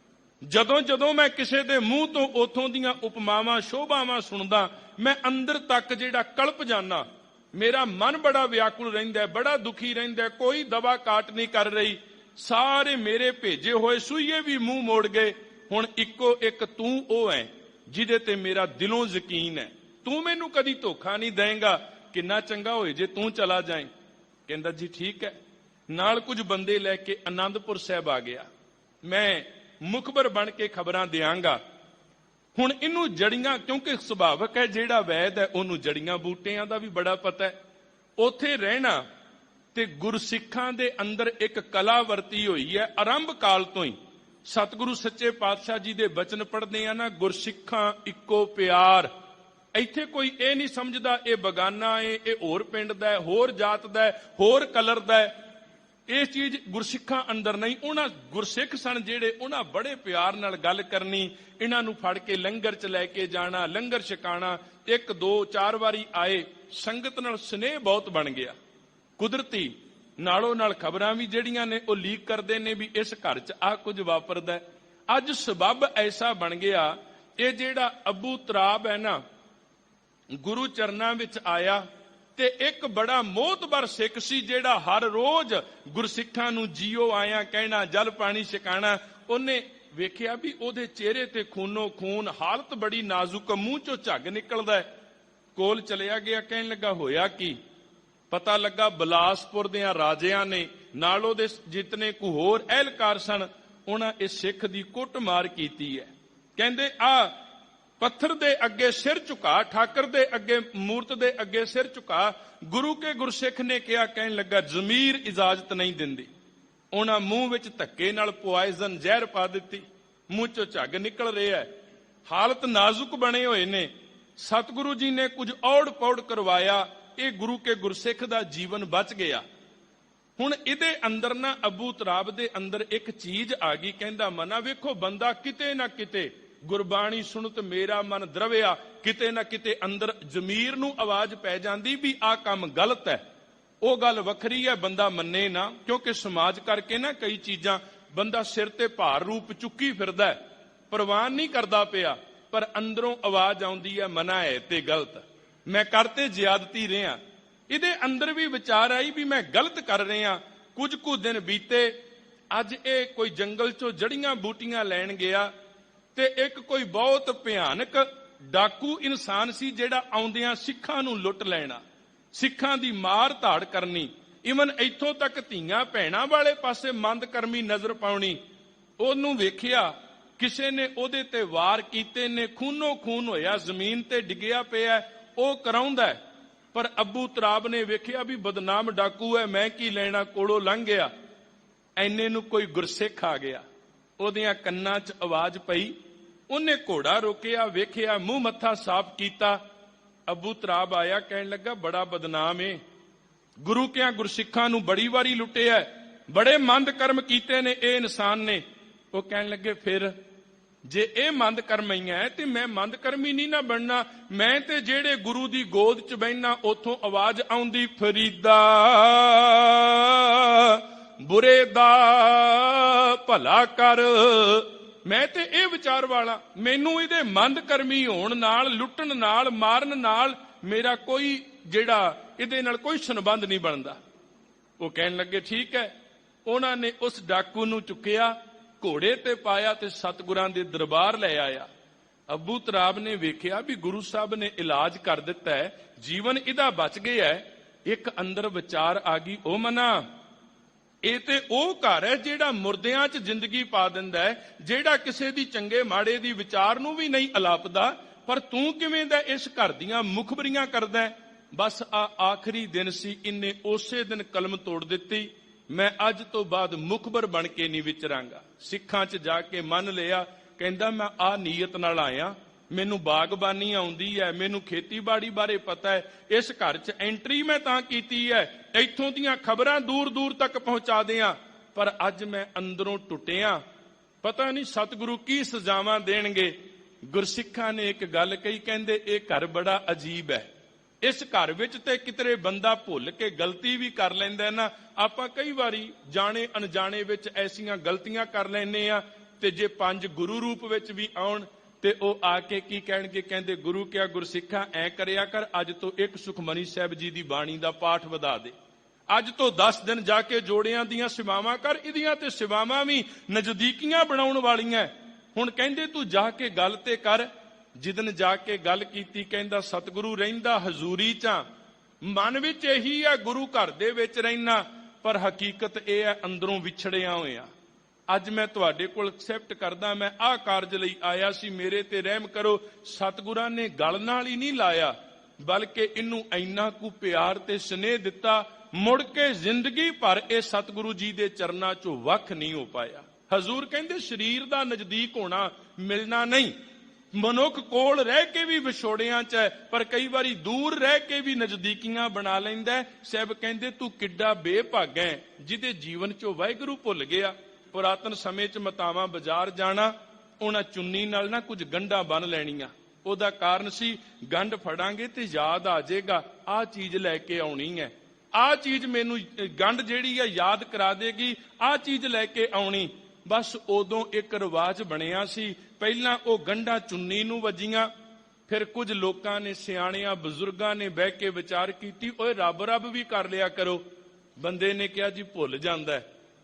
S1: ਜਦੋਂ ਮੈਂ ਕਿਸੇ ਦੇ ਮੂੰਹ ਤੋਂ ਉਥੋਂ ਦੀਆਂ ਉਪਮਾਵਾਂ ਸ਼ੋਭਾਵਾਂ ਸੁਣਦਾ, ਮੈਂ ਅੰਦਰ ਤੱਕ ਜਿਹੜਾ ਕਲਪ ਜਾਣਾ। ਮੇਰਾ ਮਨ ਬੜਾ ਵਿਆਕੁਲ ਰਹਿੰਦਾ, ਬੜਾ ਦੁਖੀ ਰਹਿੰਦਾ। ਕੋਈ ਦਵਾ ਕਾਟ ਨਹੀਂ ਕਰ ਰਹੀ। ਸਾਰੇ ਮੇਰੇ ਭੇਜੇ ਹੋਏ ਸੂਈਏ ਵੀ ਮੂੰਹ ਮੋੜ ਗਏ। ਹੁਣ ਇੱਕੋ ਇੱਕ ਤੂੰ ਉਹ ਹੈ ਜਿਹਦੇ ਤੇ ਮੇਰਾ ਦਿਲੋਂ ਯਕੀਨ ਹੈ। ਤੂੰ ਮੈਨੂੰ ਕਦੀ ਧੋਖਾ ਨਹੀਂ ਦੇਂਗਾ। ਕਿੰਨਾ ਚੰਗਾ ਹੋਏ ਜੇ ਤੂੰ ਚਲਾ ਜਾਏ। ਕਹਿੰਦਾ ਜੀ ਠੀਕ ਹੈ। ਨਾਲ ਕੁਝ ਬੰਦੇ ਲੈ ਕੇ ਆਨੰਦਪੁਰ ਸਾਹਿਬ ਆ ਗਿਆ। ਮੈਂ ਮੁਖਬਰ ਬਣ ਕੇ ਖਬਰਾਂ ਦਿਆਂਗਾ। ਹੁਣ ਇਹਨੂੰ ਜੜੀਆਂ, ਕਿਉਂਕਿ ਸੁਭਾਵਕ ਹੈ, ਜਿਹੜਾ ਵੈਦ ਹੈ ਉਹਨੂੰ ਜੜੀਆਂ ਬੂਟਿਆਂ ਦਾ ਵੀ ਬੜਾ ਪਤਾ ਹੈ। ਉੱਥੇ ਰਹਿਣਾ ਤੇ ਗੁਰਸਿੱਖਾਂ ਦੇ ਅੰਦਰ ਇੱਕ ਕਲਾ ਵਰਤੀ ਹੋਈ ਹੈ ਆਰੰਭ ਕਾਲ ਤੋਂ ਹੀ। ਸਤਿਗੁਰੂ ਸੱਚੇ ਪਾਤਸ਼ਾਹ ਜੀ ਦੇ ਬਚਨ ਪੜ੍ਹਦੇ ਆ ਨਾ, ਗੁਰਸਿੱਖਾਂ ਇੱਕੋ ਪਿਆਰ। ਇੱਥੇ ਕੋਈ ਇਹ ਨਹੀਂ ਸਮਝਦਾ ਇਹ ਬਗਾਨਾ ਹੈ, ਇਹ ਹੋਰ ਪਿੰਡ ਦਾ ਹੈ, ਹੋਰ ਜਾਤ ਦਾ ਹੈ, ਹੋਰ ਕਲਰ ਦਾ ਹੈ। ਇਹ ਚੀਜ਼ ਗੁਰਸਿੱਖਾਂ ਅੰਦਰ ਨਹੀਂ। ਉਹਨਾਂ ਗੁਰਸਿੱਖ ਸਨ ਜਿਹੜੇ, ਉਹਨਾਂ ਬੜੇ ਪਿਆਰ ਨਾਲ ਗੱਲ ਕਰਨੀ। ਇਹਨਾਂ ਨੂੰ ਫੜ ਕੇ ਲੰਗਰ 'ਚ ਲੈ ਕੇ ਜਾਣਾ, ਲੰਗਰ ਛਕਾਣਾ। 1 2 4 ਵਾਰੀ ਆਏ, ਸੰਗਤ ਨਾਲ ਸਨੇਹ ਬਹੁਤ ਬਣ ਗਿਆ। ਕੁਦਰਤੀ ਨਾਲੋਂ ਨਾਲ ਖਬਰਾਂ ਵੀ ਜਿਹੜੀਆਂ ਨੇ ਉਹ ਲੀਕ ਕਰਦੇ ਨੇ ਵੀ ਇਸ ਘਰ 'ਚ ਆਹ ਕੁਝ ਵਾਪਰਦਾ। ਅੱਜ ਸਬੱਬ ਐਸਾ ਬਣ ਗਿਆ, ਇਹ ਜਿਹੜਾ ਅੱਬੂ ਤਰਾਬ ਹੈ ਨਾ, ਗੁਰੂ ਚਰਨਾਂ ਵਿੱਚ ਆਇਆ ਤੇ ਇੱਕ ਬੜਾ ਮੋਹਤਬਰ ਸਿੱਖ ਸੀ ਜਿਹੜਾ ਹਰ ਰੋਜ਼ ਗੁਰਸਿੱਖਾਂ ਨੂੰ ਜੀਓ ਆਇਆ ਕਹਿਣਾ, ਜਲ ਪਾਣੀ ਛਕਾਣਾ। ਉਹਨੇ ਵੇਖਿਆ ਵੀ ਉਹਦੇ ਚਿਹਰੇ ਤੇ ਖੂਨੋ ਖੂਨ, ਹਾਲਤ ਬੜੀ ਨਾਜ਼ੁਕ, ਮੂੰਹ ਚੋਂ ਝੱਗ ਨਿਕਲਦਾ। ਕੋਲ ਚਲਿਆ ਗਿਆ, ਕਹਿਣ ਲੱਗਾ ਹੋਇਆ ਕੀ? ਪਤਾ ਲੱਗਾ ਬਿਲਾਸਪੁਰ ਦੇ ਰਾਜਿਆਂ ਨੇ, ਨਾਲ ਉਹਦੇ ਜਿਤਨੇ ਕੁ ਹੋਰ ਅਹਿਲਕਾਰ ਸਨ, ਉਹਨਾਂ ਇਸ ਸਿੱਖ ਦੀ ਕੁੱਟਮਾਰ ਕੀਤੀ ਹੈ। ਕਹਿੰਦੇ ਆ ਪੱਥਰ ਦੇ ਅੱਗੇ ਸਿਰ ਝੁਕਾ, ਠਾਕਰ ਦੇ ਅੱਗੇ, ਮੂਰਤ ਦੇ ਅੱਗੇ ਸਿਰ ਝੁਕਾ। ਗੁਰੂ ਕੇ ਗੁਰਸਿੱਖ ਨੇ ਕਿਹਾ, ਕਹਿਣ ਲੱਗਾ ਜ਼ਮੀਰ ਇਜਾਜ਼ਤ ਨਹੀਂ ਦਿੰਦੀ। ਉਹਨਾਂ ਮੂੰਹ ਵਿੱਚ ਧੱਕੇ ਨਾਲ ਪੋਇਜ਼ਨ, ਜ਼ਹਿਰ ਪਾ ਦਿੱਤੀ। ਮੂੰਹ ਚੋਂ ਝੱਗ ਨਿਕਲ ਰਿਹਾ ਹੈ, ਹਾਲਤ ਨਾਜ਼ੁਕ ਬਣੇ ਹੋਏ ਨੇ। ਸਤਿਗੁਰੂ ਜੀ ਨੇ ਕੁਝ ਔੜ ਪੌੜ ਕਰਵਾਇਆ, ਇਹ ਗੁਰੂ ਕੇ ਗੁਰਸਿੱਖ ਦਾ ਜੀਵਨ ਬਚ ਗਿਆ। ਹੁਣ ਇਹਦੇ ਅੰਦਰ ਨਾ, ਅਬੂ ਤਰਾਬ ਦੇ ਅੰਦਰ ਇੱਕ ਚੀਜ਼ ਆ ਗਈ। ਕਹਿੰਦਾ ਮਨਾ ਵੇਖੋ, ਬੰਦਾ ਕਿਤੇ ਨਾ ਕਿਤੇ ਗੁਰਬਾਣੀ ਸੁਣਤ ਮੇਰਾ ਮਨ ਦਰਵਿਆ, ਕਿਤੇ ਨਾ ਕਿਤੇ ਅੰਦਰ ਜ਼ਮੀਰ ਨੂੰ ਆਵਾਜ਼ ਪੈ ਜਾਂਦੀ ਵੀ ਆਹ ਕੰਮ ਗਲਤ ਹੈ। ਉਹ ਗੱਲ ਵੱਖਰੀ ਹੈ, ਬੰਦਾ ਮੰਨੇ ਨਾ, ਕਿਉਂਕਿ ਸਮਾਜ ਕਰਕੇ ਨਾ ਕਈ ਚੀਜ਼ਾਂ ਬੰਦਾ ਸਿਰ ਤੇ ਭਾਰ ਰੂਪ ਚੁੱਕੀ ਫਿਰਦਾ ਹੈ, ਪ੍ਰਵਾਨ ਨਹੀਂ ਕਰਦਾ ਪਿਆ, ਪਰ ਅੰਦਰੋਂ ਆਵਾਜ਼ ਆਉਂਦੀ ਹੈ ਮਨਾ ਹੈ ਤੇ ਗਲਤ, ਮੈਂ ਕਰਤੇ ਜ਼ਿਆਦਤੀ ਰਿਹਾ। ਇਹਦੇ ਅੰਦਰ ਵੀ ਵਿਚਾਰ ਆਈ ਵੀ ਮੈਂ ਗਲਤ ਕਰ ਰਿਹਾ। ਕੁਝ ਕੁ ਦਿਨ ਬੀਤੇ, ਅੱਜ ਇਹ ਕੋਈ ਜੰਗਲ ਚੋਂ ਜੜੀਆਂ ਬੂਟੀਆਂ ਲੈਣ ਗਿਆ ਤੇ ਇੱਕ ਕੋਈ ਬਹੁਤ ਭਿਆਨਕ ਡਾਕੂ ਇਨਸਾਨ ਸੀ, ਜਿਹੜਾ ਆਉਂਦਿਆਂ ਸਿੱਖਾਂ ਨੂੰ ਲੁੱਟ ਲੈਣਾ, ਸਿੱਖਾਂ ਦੀ ਮਾਰ ਧਾੜ ਕਰਨੀ, ਇਵਨ ਇੱਥੋਂ ਤੱਕ ਧੀਆਂ ਭੈਣਾਂ ਵਾਲੇ ਪਾਸੇ ਮੰਦਕਰਮੀ ਨਜ਼ਰ ਪਾਉਣੀ। ਉਹਨੂੰ ਵੇਖਿਆ, ਕਿਸੇ ਨੇ ਉਹਦੇ ਤੇ ਵਾਰ ਕੀਤੇ ਨੇ, ਖੂਨੋ ਖੂਨ ਹੋਇਆ, ਜ਼ਮੀਨ ਤੇ ਡਿੱਗਿਆ ਪਿਆ, ਉਹ ਕਰਾਉਂਦਾ। ਪਰ ਅਬੂ ਤਰਾਬ ਨੇ ਵੇਖਿਆ ਵੀ ਬਦਨਾਮ ਡਾਕੂ ਹੈ, ਮੈਂ ਕੀ ਲੈਣਾ, ਕੋਲੋਂ ਲੰਘ ਗਿਆ। ਐਨੇ ਨੂੰ ਕੋਈ ਗੁਰਸਿੱਖ ਆ ਗਿਆ, ਉਹਦੀਆਂ ਕੰਨਾਂ 'ਚ ਆਵਾਜ਼ ਪਈ, ਉਹਨੇ ਘੋੜਾ ਰੋਕਿਆ, ਵੇਖਿਆ, ਮੂੰਹ ਮੱਥਾ ਸਾਫ਼ ਕੀਤਾ। ਅਬੂ ਤਰਾਬ ਆਇਆ, ਕਹਿਣ ਲੱਗਾ ਬੜਾ ਬਦਨਾਮ ਏ, ਗੁਰੂ ਕਿਆਂ ਗੁਰਸਿੱਖਾਂ ਨੂੰ ਬੜੀ ਵਾਰੀ ਲੁੱਟਿਆ, ਬੜੇ ਮੰਦ ਕਰਮ ਕੀਤੇ ਨੇ ਇਹ ਇਨਸਾਨ ਨੇ। ਉਹ ਕਹਿਣ ਲੱਗੇ ਫਿਰ ਜੇ ਇਹ ਮੰਦ ਕਰਮੀ ਹੈ ਤੇ ਮੈਂ ਮੰਦ ਕਰਮੀ ਨਹੀਂ ਨਾ ਬਣਨਾ। ਮੈਂ ਤੇ ਜਿਹੜੇ ਗੁਰੂ ਦੀ ਗੋਦ 'ਚ ਬਹਿਣਾ, ਉਥੋਂ ਆਵਾਜ਼ ਆਉਂਦੀ ਫਰੀਦਾ ਬੁਰੇ ਦਾ ਭਲਾ ਕਰ। ਮੈਂ ਤੇ ਇਹ ਵਿਚਾਰ ਵਾਲਾ, ਮੈਨੂੰ ਇਹਦੇ ਮੰਦ ਕਰਮੀ ਹੋਣ ਨਾਲ, ਲੁੱਟਣ ਨਾਲ, ਮਾਰਨ ਨਾਲ ਮੇਰਾ ਕੋਈ ਜਿਹੜਾ ਇਹਦੇ ਨਾਲ ਕੋਈ ਸੰਬੰਧ ਨਹੀਂ ਬਣਦਾ। ਉਹ ਕਹਿਣ ਲੱਗੇ ਠੀਕ ਹੈ। ਉਹਨਾਂ ਨੇ ਉਸ ਡਾਕੂ ਨੂੰ ਚੁੱਕਿਆ, ਘੋੜੇ ਤੇ ਪਾਇਆ ਤੇ ਸਤਿਗੁਰਾਂ ਦੇ ਦਰਬਾਰ ਲੈ ਆਇਆ। ਅਬੂ ਤਰਾਬ ਨੇ ਵੇਖਿਆ ਵੀ ਗੁਰੂ ਸਾਹਿਬ ਨੇ ਇਲਾਜ ਕਰ ਦਿੱਤਾ ਹੈ, ਜੀਵਨ ਇਹਦਾ ਬਚ ਗਿਆ ਹੈ। ਇੱਕ ਅੰਦਰ ਵਿਚਾਰ ਆ ਗਈ, ਉਹ ਮਨਾ, ਇਹ ਤੇ ਉਹ ਘਰ ਹੈ ਜਿਹੜਾ ਮੁਰਦਿਆਂ 'ਚ ਜ਼ਿੰਦਗੀ ਪਾ ਦਿੰਦਾ ਹੈ, ਜਿਹੜਾ ਕਿਸੇ ਦੀ ਚੰਗੇ ਮਾੜੇ ਦੀ ਵਿਚਾਰ ਨੂੰ ਵੀ ਨਹੀਂ ਅਲਾਪਦਾ, ਪਰ ਤੂੰ ਕਿਵੇਂ ਦਾ ਇਸ ਘਰ ਦੀਆਂ ਮੁਖਬਰੀਆਂ ਕਰਦਾ। ਬਸ ਆਖਰੀ ਦਿਨ ਸੀ, ਇਹਨੇ ਉਸੇ ਦਿਨ ਕਲਮ ਤੋੜ ਦਿੱਤੀ, ਮੈਂ ਅੱਜ ਤੋਂ ਬਾਅਦ ਮੁਖਬਰ ਬਣ ਕੇ ਨਹੀਂ ਵਿਚਰਾਂਗਾ। ਸਿੱਖਾਂ 'ਚ ਜਾ ਕੇ ਮੰਨ ਲਿਆ, ਕਹਿੰਦਾ ਮੈਂ ਆਹ ਨੀਅਤ ਨਾਲ ਆਇਆ, ਮੈਨੂੰ ਬਾਗਬਾਨੀ ਆਉਂਦੀ ਹੈ, ਮੈਨੂੰ ਖੇਤੀਬਾੜੀ ਬਾਰੇ ਪਤਾ ਹੈ, ਇਸ ਘਰ 'ਚ ਐਂਟਰੀ ਮੈਂ ਤਾਂ ਕੀਤੀ ਹੈ, ਇੱਥੋਂ ਦੀਆਂ ਖਬਰਾਂ ਦੂਰ ਦੂਰ ਤੱਕ ਪਹੁੰਚਾ ਦਿਆਂ, ਪਰ ਅੱਜ ਮੈਂ ਅੰਦਰੋਂ ਟੁੱਟਿਆ, ਪਤਾ ਨਹੀਂ ਸਤਿਗੁਰੂ ਕੀ ਸਜ਼ਾਵਾਂ ਦੇਣਗੇ। ਗੁਰਸਿੱਖਾਂ ਨੇ ਇੱਕ ਗੱਲ ਕਹੀ, ਕਹਿੰਦੇ ਇਹ ਘਰ ਬੜਾ ਅਜੀਬ ਹੈ, ਇਸ ਘਰ ਵਿੱਚ ਤੇ ਕਿਤੇ ਬੰਦਾ ਭੁੱਲ ਕੇ ਗਲਤੀ ਵੀ ਕਰ ਲੈਂਦਾ ਨਾ। ਆਪਾਂ ਕਈ ਵਾਰੀ ਜਾਣੇ ਅਣਜਾਣੇ ਵਿੱਚ ਐਸੀਆਂ ਗਲਤੀਆਂ ਕਰ ਲੈਂਦੇ ਆ, ਤੇ ਜੇ ਪੰਜ ਗੁਰੂ ਰੂਪ ਵਿੱਚ ਵੀ ਆਉਣ ਤੇ ਉਹ ਆ ਕੇ ਕੀ ਕਹਿਣਗੇ, ਕਹਿੰਦੇ ਗੁਰੂ ਕਿਆ ਗੁਰਸਿੱਖਾਂ ਐ ਕਰਿਆ ਕਰ, ਅੱਜ ਤੋਂ ਇੱਕ ਸੁਖਮਨੀ ਸਾਹਿਬ ਜੀ ਦੀ ਬਾਣੀ ਦਾ ਪਾਠ ਵਧਾ ਦੇ, ਅੱਜ ਤੋਂ 10 ਦਿਨ ਜਾ ਕੇ ਜੋੜਿਆਂ ਦੀਆਂ ਸੇਵਾਵਾਂ ਕਰ, ਇਹਦੀਆਂ ਤੇ ਸੇਵਾਵਾਂ ਵੀ ਨਜ਼ਦੀਕੀਆਂ ਬਣਾਉਣ ਵਾਲੀਆਂ। ਹੁਣ ਕਹਿੰਦੇ ਤੂੰ ਜਾ ਕੇ ਗੱਲ ਤੇ ਕਰ। ਜਿਦਨ ਜਾ ਕੇ ਗੱਲ ਕੀਤੀ, ਕਹਿੰਦਾ ਸਤਿਗੁਰੂ ਰਹਿੰਦਾ ਹਜ਼ੂਰੀ 'ਚ, ਮਨ ਵਿੱਚ ਇਹੀ ਹੈ ਗੁਰੂ ਘਰ ਦੇ ਵਿੱਚ ਰਹਿਣਾ, ਪਰ ਹਕੀਕਤ ਇਹ ਹੈ ਅੰਦਰੋਂ ਵਿਛੜਿਆ ਹੋਇਆ। ਅੱਜ ਮੈਂ ਤੁਹਾਡੇ ਕੋਲ ਐਕਸੈਪਟ ਕਰਦਾ, ਮੈਂ ਆਹ ਕਾਰਜ ਲਈ ਆਇਆ ਸੀ, ਮੇਰੇ ਤੇ ਰਹਿਮ ਕਰੋ। ਸਤਿਗੁਰਾਂ ਨੇ ਗਲ ਨਾਲ ਹੀ ਨਹੀਂ ਲਾਇਆ, ਬਲਕਿ ਇਹਨੂੰ ਇੰਨਾ ਕੁ ਪਿਆਰ ਤੇ ਸਨੇਹ ਦਿੱਤਾ, ਮੁੜ ਕੇ ਜ਼ਿੰਦਗੀ ਭਰ ਇਹ ਸਤਿਗੁਰੂ ਜੀ ਦੇ ਚਰਨਾਂ 'ਚੋਂ ਵੱਖ ਨਹੀਂ ਹੋ ਪਾਇਆ। ਹਜ਼ੂਰ ਕਹਿੰਦੇ ਸਰੀਰ ਦਾ ਨਜ਼ਦੀਕ ਹੋਣਾ ਮਿਲਣਾ ਨਹੀਂ, ਮਨੁੱਖ ਕੋਲ ਰਹਿ ਕੇ ਵੀ ਵਿਛੋੜਿਆਂ 'ਚ ਹੈ, ਪਰ ਕਈ ਵਾਰੀ ਦੂਰ ਰਹਿ ਕੇ ਵੀ ਨਜ਼ਦੀਕੀਆਂ ਬਣਾ ਲੈਂਦਾ। ਸਾਹਿਬ ਕਹਿੰਦੇ ਤੂੰ ਕਿੱਡਾ ਬੇਭਾਗਾ ਹੈ ਜਿਹਦੇ ਜੀਵਨ 'ਚੋਂ ਵਾਹਿਗੁਰੂ ਭੁੱਲ ਗਿਆ। ਪੁਰਾਤਨ ਸਮੇਂ 'ਚ ਮਾਤਾਵਾਂ ਬਾਜ਼ਾਰ ਜਾਣਾ, ਉਹਨਾਂ ਚੁੰਨੀ ਨਾਲ ਨਾ ਕੁਝ ਗੰਢਾਂ ਬੰਨ ਲੈਣੀਆਂ, ਉਹਦਾ ਕਾਰਨ ਸੀ ਗੰਢ ਫੜਾਂਗੇ ਤੇ ਯਾਦ ਆ ਜਾਏਗਾ ਆਹ ਚੀਜ਼ ਲੈ ਕੇ ਆਉਣੀ ਹੈ, ਆਹ ਚੀਜ਼ ਮੈਨੂੰ ਗੰਢ ਜਿਹੜੀ ਹੈ ਯਾਦ ਕਰਾ ਦੇਗੀ, ਆਹ ਚੀਜ਼ ਲੈ ਕੇ ਆਉਣੀ। ਬਸ ਉਦੋਂ ਇੱਕ ਰਿਵਾਜ ਬਣਿਆ ਸੀ, ਪਹਿਲਾਂ ਉਹ ਗੰਢਾਂ ਚੁੰਨੀ ਨੂੰ ਵੱਜੀਆਂ, ਫਿਰ ਕੁਝ ਲੋਕਾਂ ਨੇ, ਸਿਆਣਿਆਂ ਬਜ਼ੁਰਗਾਂ ਨੇ ਬਹਿ ਕੇ ਵਿਚਾਰ ਕੀਤੀ, ਓਏ ਰੱਬ ਰੱਬ ਵੀ ਕਰ ਲਿਆ ਕਰੋ। ਬੰਦੇ ਨੇ ਕਿਹਾ ਜੀ ਭੁੱਲ ਜਾਂਦਾ।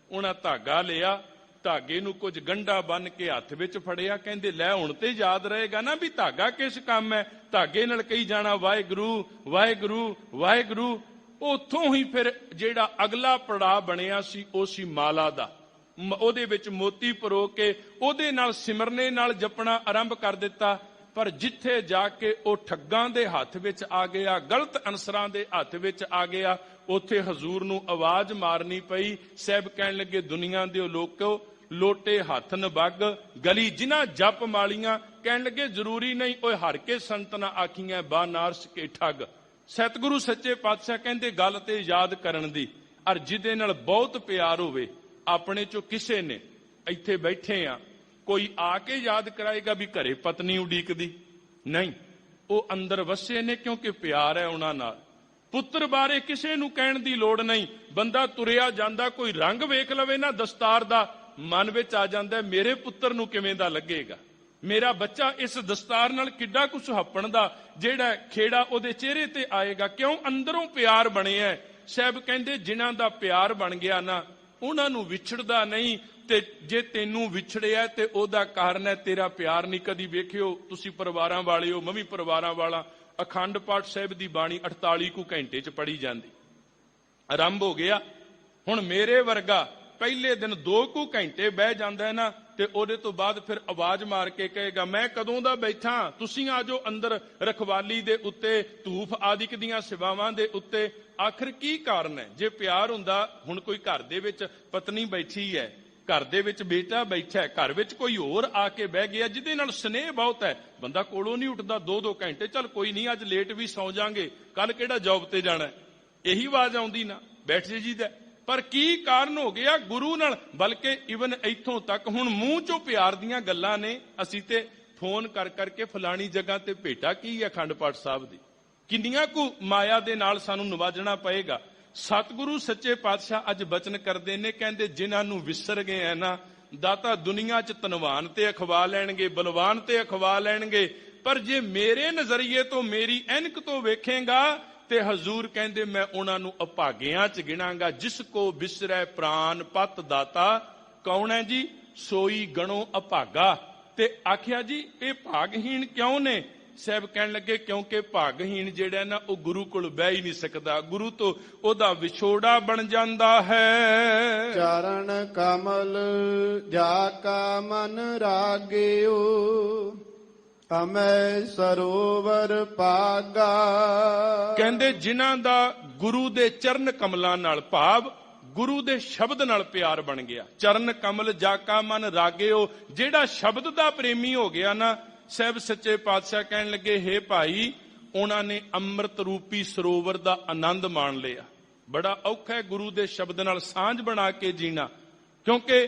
S1: ਉਹਨਾਂ ਧਾਗਾ ਲਿਆ, ਧਾਗੇ ਨੂੰ ਕੁਝ ਗੰਢਾਂ ਬੰਨ ਕੇ ਹੱਥ ਵਿੱਚ ਫੜਿਆ, ਕਹਿੰਦੇ ਲੈ ਹੁਣ ਤੇ ਯਾਦ ਰਹੇਗਾ ਨਾ ਵੀ ਧਾਗਾ ਕਿਸ ਕੰਮ ਹੈ, ਧਾਗੇ ਨਾਲ ਕਹੀ ਜਾਣਾ ਵਾਹਿਗੁਰੂ ਵਾਹਿਗੁਰੂ ਵਾਹਿਗੁਰੂ। ਉੱਥੋਂ ਹੀ ਫਿਰ ਜਿਹੜਾ ਅਗਲਾ ਪੜਾਅ ਬਣਿਆ ਸੀ ਉਹ ਸੀ ਮਾਲਾ ਦਾ, ਉਹਦੇ ਵਿੱਚ ਮੋਤੀ ਪਰੋ ਕੇ ਉਹਦੇ ਨਾਲ ਸਿਮਰਨੇ ਨਾਲ ਜਪਣਾ ਆਰੰਭ ਕਰ ਦਿੱਤਾ। ਪਰ ਜਿੱਥੇ ਜਾ ਕੇ ਉਹ ਠੱਗਾਂ ਦੇ ਹੱਥ ਵਿੱਚ ਆ ਗਿਆ, ਗਲਤ ਅਨਸਰਾਂ ਦੇ ਹੱਥ ਵਿੱਚ ਆ ਗਿਆ, ਉੱਥੇ ਹਜ਼ੂਰ ਨੂੰ ਆਵਾਜ਼ ਮਾਰਨੀ ਪਈ। ਸਾਹਿਬ ਕਹਿਣ ਲੱਗੇ, ਦੁਨੀਆ ਦੇ ਲੋਕੋ ਲੋਟੇ ਹੱਥ ਨਬੱਗ ਗਲੀ ਜਿਨ੍ਹਾਂ ਜਪ ਮਾਲੀਆਂ। ਕਹਿਣ ਲੱਗੇ ਜ਼ਰੂਰੀ ਨਹੀਂ ਓਏ ਹਰ ਕੇ ਸੰਤ ਨਾ ਆਖੀਆਂ ਬਾਨਾਰਸ ਕੇ ਠੱਗ। ਸਤਿਗੁਰੂ ਸੱਚੇ ਪਾਤਸ਼ਾਹ ਕਹਿੰਦੇ ਗੱਲ ਤੇ ਯਾਦ ਕਰਨ ਦੀ, ਅਰ ਜਿਹਦੇ ਨਾਲ ਬਹੁਤ ਪਿਆਰ ਹੋਵੇ। ਆਪਣੇ ਚੋਂ ਕਿਸੇ ਨੇ, ਇੱਥੇ ਬੈਠੇ ਆ, ਕੋਈ ਆ ਕੇ ਯਾਦ ਕਰਾਏਗਾ ਵੀ ਘਰੇ ਪਤਨੀ ਉਡੀਕਦੀ? ਨਹੀਂ, ਉਹ ਅੰਦਰ ਵਸੇ ਨੇ ਕਿਉਂਕਿ ਪਿਆਰ ਹੈ ਉਹਨਾਂ ਨਾਲ। ਪੁੱਤਰ ਬਾਰੇ ਕਿਸੇ ਨੂੰ ਕਹਿਣ ਦੀ ਲੋੜ ਨਹੀਂ। ਬੰਦਾ ਤੁਰਿਆ ਜਾਂਦਾ, ਕੋਈ ਰੰਗ ਵੇਖ ਲਵੇ ਨਾ ਦਸਤਾਰ ਦਾ, ਮਨ ਵਿੱਚ ਆ ਜਾਂਦਾ ਮੇਰੇ ਪੁੱਤਰ ਨੂੰ ਕਿਵੇਂ ਦਾ ਲੱਗੇਗਾ, ਮੇਰਾ ਬੱਚਾ ਇਸ ਦਸਤਾਰ ਨਾਲ ਕਿੱਡਾ ਕੁ ਸੁਹੱਪਣ ਦਾ ਜਿਹੜਾ ਖੇੜਾ ਉਹਦੇ ਚਿਹਰੇ ਤੇ ਆਏਗਾ। ਕਿਉਂ? ਅੰਦਰੋਂ ਪਿਆਰ ਬਣਿਆ। ਸਾਹਿਬ ਕਹਿੰਦੇ ਜਿਨ੍ਹਾਂ ਦਾ ਪਿਆਰ ਬਣ ਗਿਆ ਨਾ, ਉਹਨਾਂ ਨੂੰ ਵਿਛੜਦਾ ਨਹੀਂ। ਤੇ ਜੇ ਤੈਨੂੰ ਵਿਛੜਿਆ ਤੇ ਉਹਦਾ ਕਾਰਨ ਹੈ ਤੇਰਾ ਪਿਆਰ ਨਹੀਂ। ਕਦੀ ਵੇਖਿਓ ਤੁਸੀਂ ਪਰਿਵਾਰਾਂ ਵਾਲੇ ਹੋ, ਮੈਂ ਵੀ ਪਰਿਵਾਰਾਂ ਵਾਲਾ। ਅਖੰਡ ਪਾਠ ਸਾਹਿਬ ਦੀ ਬਾਣੀ 48 ਕੁ ਘੰਟੇ ਚ ਪੜੀ ਜਾਂਦੀ, ਆਰੰਭ ਹੋ ਗਿਆ। ਹੁਣ ਮੇਰੇ ਵਰਗਾ ਪਹਿਲੇ ਦਿਨ 2 ਕੁ ਘੰਟੇ ਬਹਿ ਜਾਂਦਾ ਹੈ ਨਾ, ਤੇ ਉਹਦੇ ਤੋਂ ਬਾਅਦ ਫਿਰ ਆਵਾਜ਼ ਮਾਰ ਕੇ ਕਹੇਗਾ ਮੈਂ ਕਦੋਂ ਦਾ ਬੈਠਾ, ਤੁਸੀਂ ਆ ਜਾਓ ਅੰਦਰ। ਰਖਵਾਲੀ ਦੇ ਉੱਤੇ, ਧੂਫ ਆਦਿਕ ਦੀਆਂ ਸੇਵਾਵਾਂ ਦੇ ਉੱਤੇ। ਆਖਿਰ ਕੀ ਕਾਰਨ ਹੈ? ਜੇ ਪਿਆਰ ਹੁੰਦਾ, ਹੁਣ ਕੋਈ ਘਰ ਦੇ ਵਿੱਚ ਪਤਨੀ ਬੈਠੀ ਹੈ, ਘਰ ਦੇ ਵਿੱਚ ਬੇਟਾ ਬੈਠਾ ਹੈ, ਘਰ ਵਿੱਚ ਕੋਈ ਹੋਰ ਆ ਕੇ ਬਹਿ ਗਿਆ ਜਿਹਦੇ ਨਾਲ ਸਨੇਹ ਬਹੁਤ ਹੈ, ਬੰਦਾ ਕੋਲੋਂ ਨਹੀਂ ਉੱਠਦਾ 2-2 ਘੰਟੇ। ਚੱਲ ਕੋਈ ਨਹੀਂ, ਅੱਜ ਲੇਟ ਵੀ ਸੌ ਜਾਾਂਗੇ, ਕੱਲ ਕਿਹੜਾ ਜੌਬ ਤੇ ਜਾਣਾ, ਇਹੀ ਆਵਾਜ਼ ਆਉਂਦੀ ਨਾ, ਬੈਠ ਜੇ ਜੀ ਦਾ। ਪਰ ਕੀ ਕਾਰਨ ਹੋ ਗਿਆ? ਗੁਰੂ ਨਾਲ। ਬਲਕਿ ਇਵਨ ਇੱਥੋਂ ਤੱਕ ਹੁਣ ਮੂੰਹ ਚੋਂ ਪਿਆਰ ਦੀਆਂ ਗੱਲਾਂ ਨੇ। ਅਸੀਂ ਤੇ ਫੋਨ ਕਰ ਕਰਕੇ ਫਲਾਣੀ ਜਗ੍ਹਾ ਤੇ ਭੇਟਾ ਕੀ ਹੈ ਅਖੰਡ ਪਾਠ ਸਾਹਿਬ ਦੀ, ਕਿੰਨੀਆਂ ਕੁ ਮਾਇਆ ਦੇ ਨਾਲ ਸਾਨੂੰ ਨਵਾਜਣਾ ਪਏਗਾ। ਸਤਿਗੁਰੂ ਸੱਚੇ ਪਾਤਸ਼ਾਹ ਅੱਜ ਬਚਨ ਕਰਦੇ ਨੇ, ਕਹਿੰਦੇ ਜਿਨ੍ਹਾਂ ਨੂੰ ਵਿਸਰ ਗਏ ਆ ਨਾ ਦਾਤਾ, ਦੁਨੀਆ 'ਚ ਧਨਵਾਨ ਤੇ ਅਖਵਾ ਲੈਣਗੇ, ਬਲਵਾਨ ਤੇ ਅਖਵਾ ਲੈਣਗੇ, ਪਰ ਜੇ ਮੇਰੇ ਨਜ਼ਰੀਏ ਤੋਂ, ਮੇਰੀ ਐਨਕ ਤੋਂ ਵੇਖੇਗਾ ਤੇ ਹਜ਼ੂਰ ਕਹਿੰਦੇ ਮੈਂ ਉਹਨਾਂ ਨੂੰ ਅਭਾਗਿਆਂ 'ਚ ਗਿਣਾਂਗਾ। ਜਿਸ ਕੋ ਬਿਸਰੈ ਪ੍ਰਾਨ ਪਤ ਦਾਤਾ, ਕੌਣ ਹੈ ਜੀ? ਸੋਈ ਗਣੋ ਅਭਾਗਾ। ਤੇ ਆਖਿਆ ਜੀ ਇਹ ਭਾਗਹੀਣ ਕਿਉਂ ਨੇ? ਸਾਹਿਬ ਕਹਿਣ ਲੱਗੇ ਕਿਉਂਕਿ ਭਾਗਹੀਣ ਜਿਹੜਾ ਨਾ ਉਹ ਗੁਰੂ ਕੋਲ ਬਹਿ ਹੀ ਨਹੀਂ ਸਕਦਾ, ਗੁਰੂ ਤੋਂ ਉਹਦਾ ਵਿਛੋੜਾ ਬਣ ਜਾਂਦਾ ਹੈ।
S2: ਚਰਨ ਕਮਲ ਜਾ ਕਾ ਮਨ ਰਾਗਿਓ, ਅਮੈ ਸਰੋਵਰ ਪਾਗਾ।
S1: ਕਹਿੰਦੇ ਜਿਨ੍ਹਾਂ ਦਾ ਗੁਰੂ ਦੇ ਚਰਨ ਕਮਲਾਂ ਨਾਲ, ਭਾਵ ਗੁਰੂ ਦੇ ਸ਼ਬਦ ਨਾਲ ਪਿਆਰ ਬਣ ਗਿਆ। ਚਰਨ ਕਮਲ ਜਾ ਕਾ ਮਨ ਰਾਗਿਓ, ਜਿਹੜਾ ਸ਼ਬਦ ਦਾ ਪ੍ਰੇਮੀ ਹੋ ਗਿਆ ਨਾ, ਸਾਹਿਬ ਸੱਚੇ ਪਾਤਸ਼ਾਹ ਕਹਿਣ ਲੱਗੇ ਹੇ ਭਾਈ, ਉਹਨਾਂ ਨੇ ਅੰਮ੍ਰਿਤ ਰੂਪੀ ਸਰੋਵਰ ਦਾ ਆਨੰਦ ਮਾਣ ਲਿਆ। ਬੜਾ ਔਖਾ ਹੈ ਗੁਰੂ ਦੇ ਸ਼ਬਦ ਨਾਲ ਸਾਂਝ ਬਣਾ ਕੇ ਜੀਣਾ, ਕਿਉਂਕਿ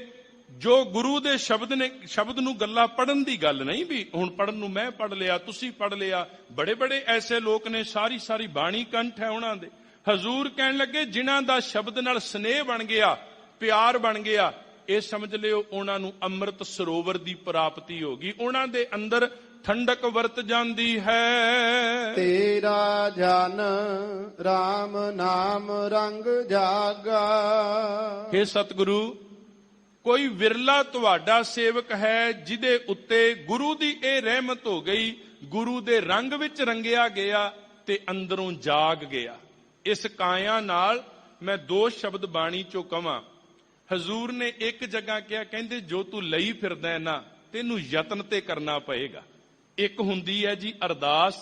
S1: ਜੋ ਗੁਰੂ ਦੇ ਸ਼ਬਦ ਨੇ, ਸ਼ਬਦ ਨੂੰ ਗੱਲਾਂ ਪੜਨ ਦੀ ਗੱਲ ਨਹੀਂ ਵੀ ਹੁਣ ਪੜਨ ਨੂੰ ਮੈਂ ਪੜ ਲਿਆ, ਤੁਸੀਂ ਪੜ ਲਿਆ। ਬੜੇ ਬੜੇ ਐਸੇ ਲੋਕ ਨੇ, ਸਾਰੀ ਸਾਰੀ ਬਾਣੀ ਕੰਠ ਹੈ ਉਹਨਾਂ ਦੇ। ਹਜ਼ੂਰ ਕਹਿਣ ਲੱਗੇ ਜਿਨ੍ਹਾਂ ਦਾ ਸ਼ਬਦ ਨਾਲ ਸਨੇਹ ਬਣ ਗਿਆ, ਪਿਆਰ ਬਣ ਗਿਆ, ਇਹ ਸਮਝ ਲਿਓ ਉਹਨਾਂ ਨੂੰ ਅੰਮ੍ਰਿਤ ਸਰੋਵਰ ਦੀ ਪ੍ਰਾਪਤੀ ਹੋ ਗਈ। ਉਹਨਾਂ ਦੇ ਅੰਦਰ ਠੰਡਕ ਵਰਤ ਜਾਂਦੀ ਹੈ।
S2: ਤੇਰਾ ਜਨ RAM ਨਾਮ ਰੰਗ ਜਾਗਾ।
S1: हे ਸਤਿਗੁਰੂ, ਕੋਈ ਵਿਰਲਾ ਤੁਹਾਡਾ ਸੇਵਕ ਹੈ ਜਿਹਦੇ ਉੱਤੇ ਗੁਰੂ ਦੀ ਇਹ ਰਹਿਮਤ ਹੋ ਗਈ, ਗੁਰੂ ਦੇ ਰੰਗ ਵਿੱਚ ਰੰਗਿਆ ਗਿਆ ਤੇ ਅੰਦਰੋਂ ਜਾਗ ਗਿਆ। ਇਸ ਕਾਇਆ ਨਾਲ ਮੈਂ 2 ਸ਼ਬਦ ਬਾਣੀ ਚੋਂ ਕਵਾਂ। ਹਜ਼ੂਰ ਨੇ ਇੱਕ ਜਗ੍ਹਾ ਕਿਹਾ, ਕਹਿੰਦੇ ਜੋ ਤੂੰ ਲਈ ਫਿਰਦਾ ਹੈ ਨਾ, ਤੈਨੂੰ ਯਤਨ ਤੇ ਕਰਨਾ ਪਏਗਾ। ਇੱਕ ਹੁੰਦੀ ਹੈ ਜੀ ਅਰਦਾਸ,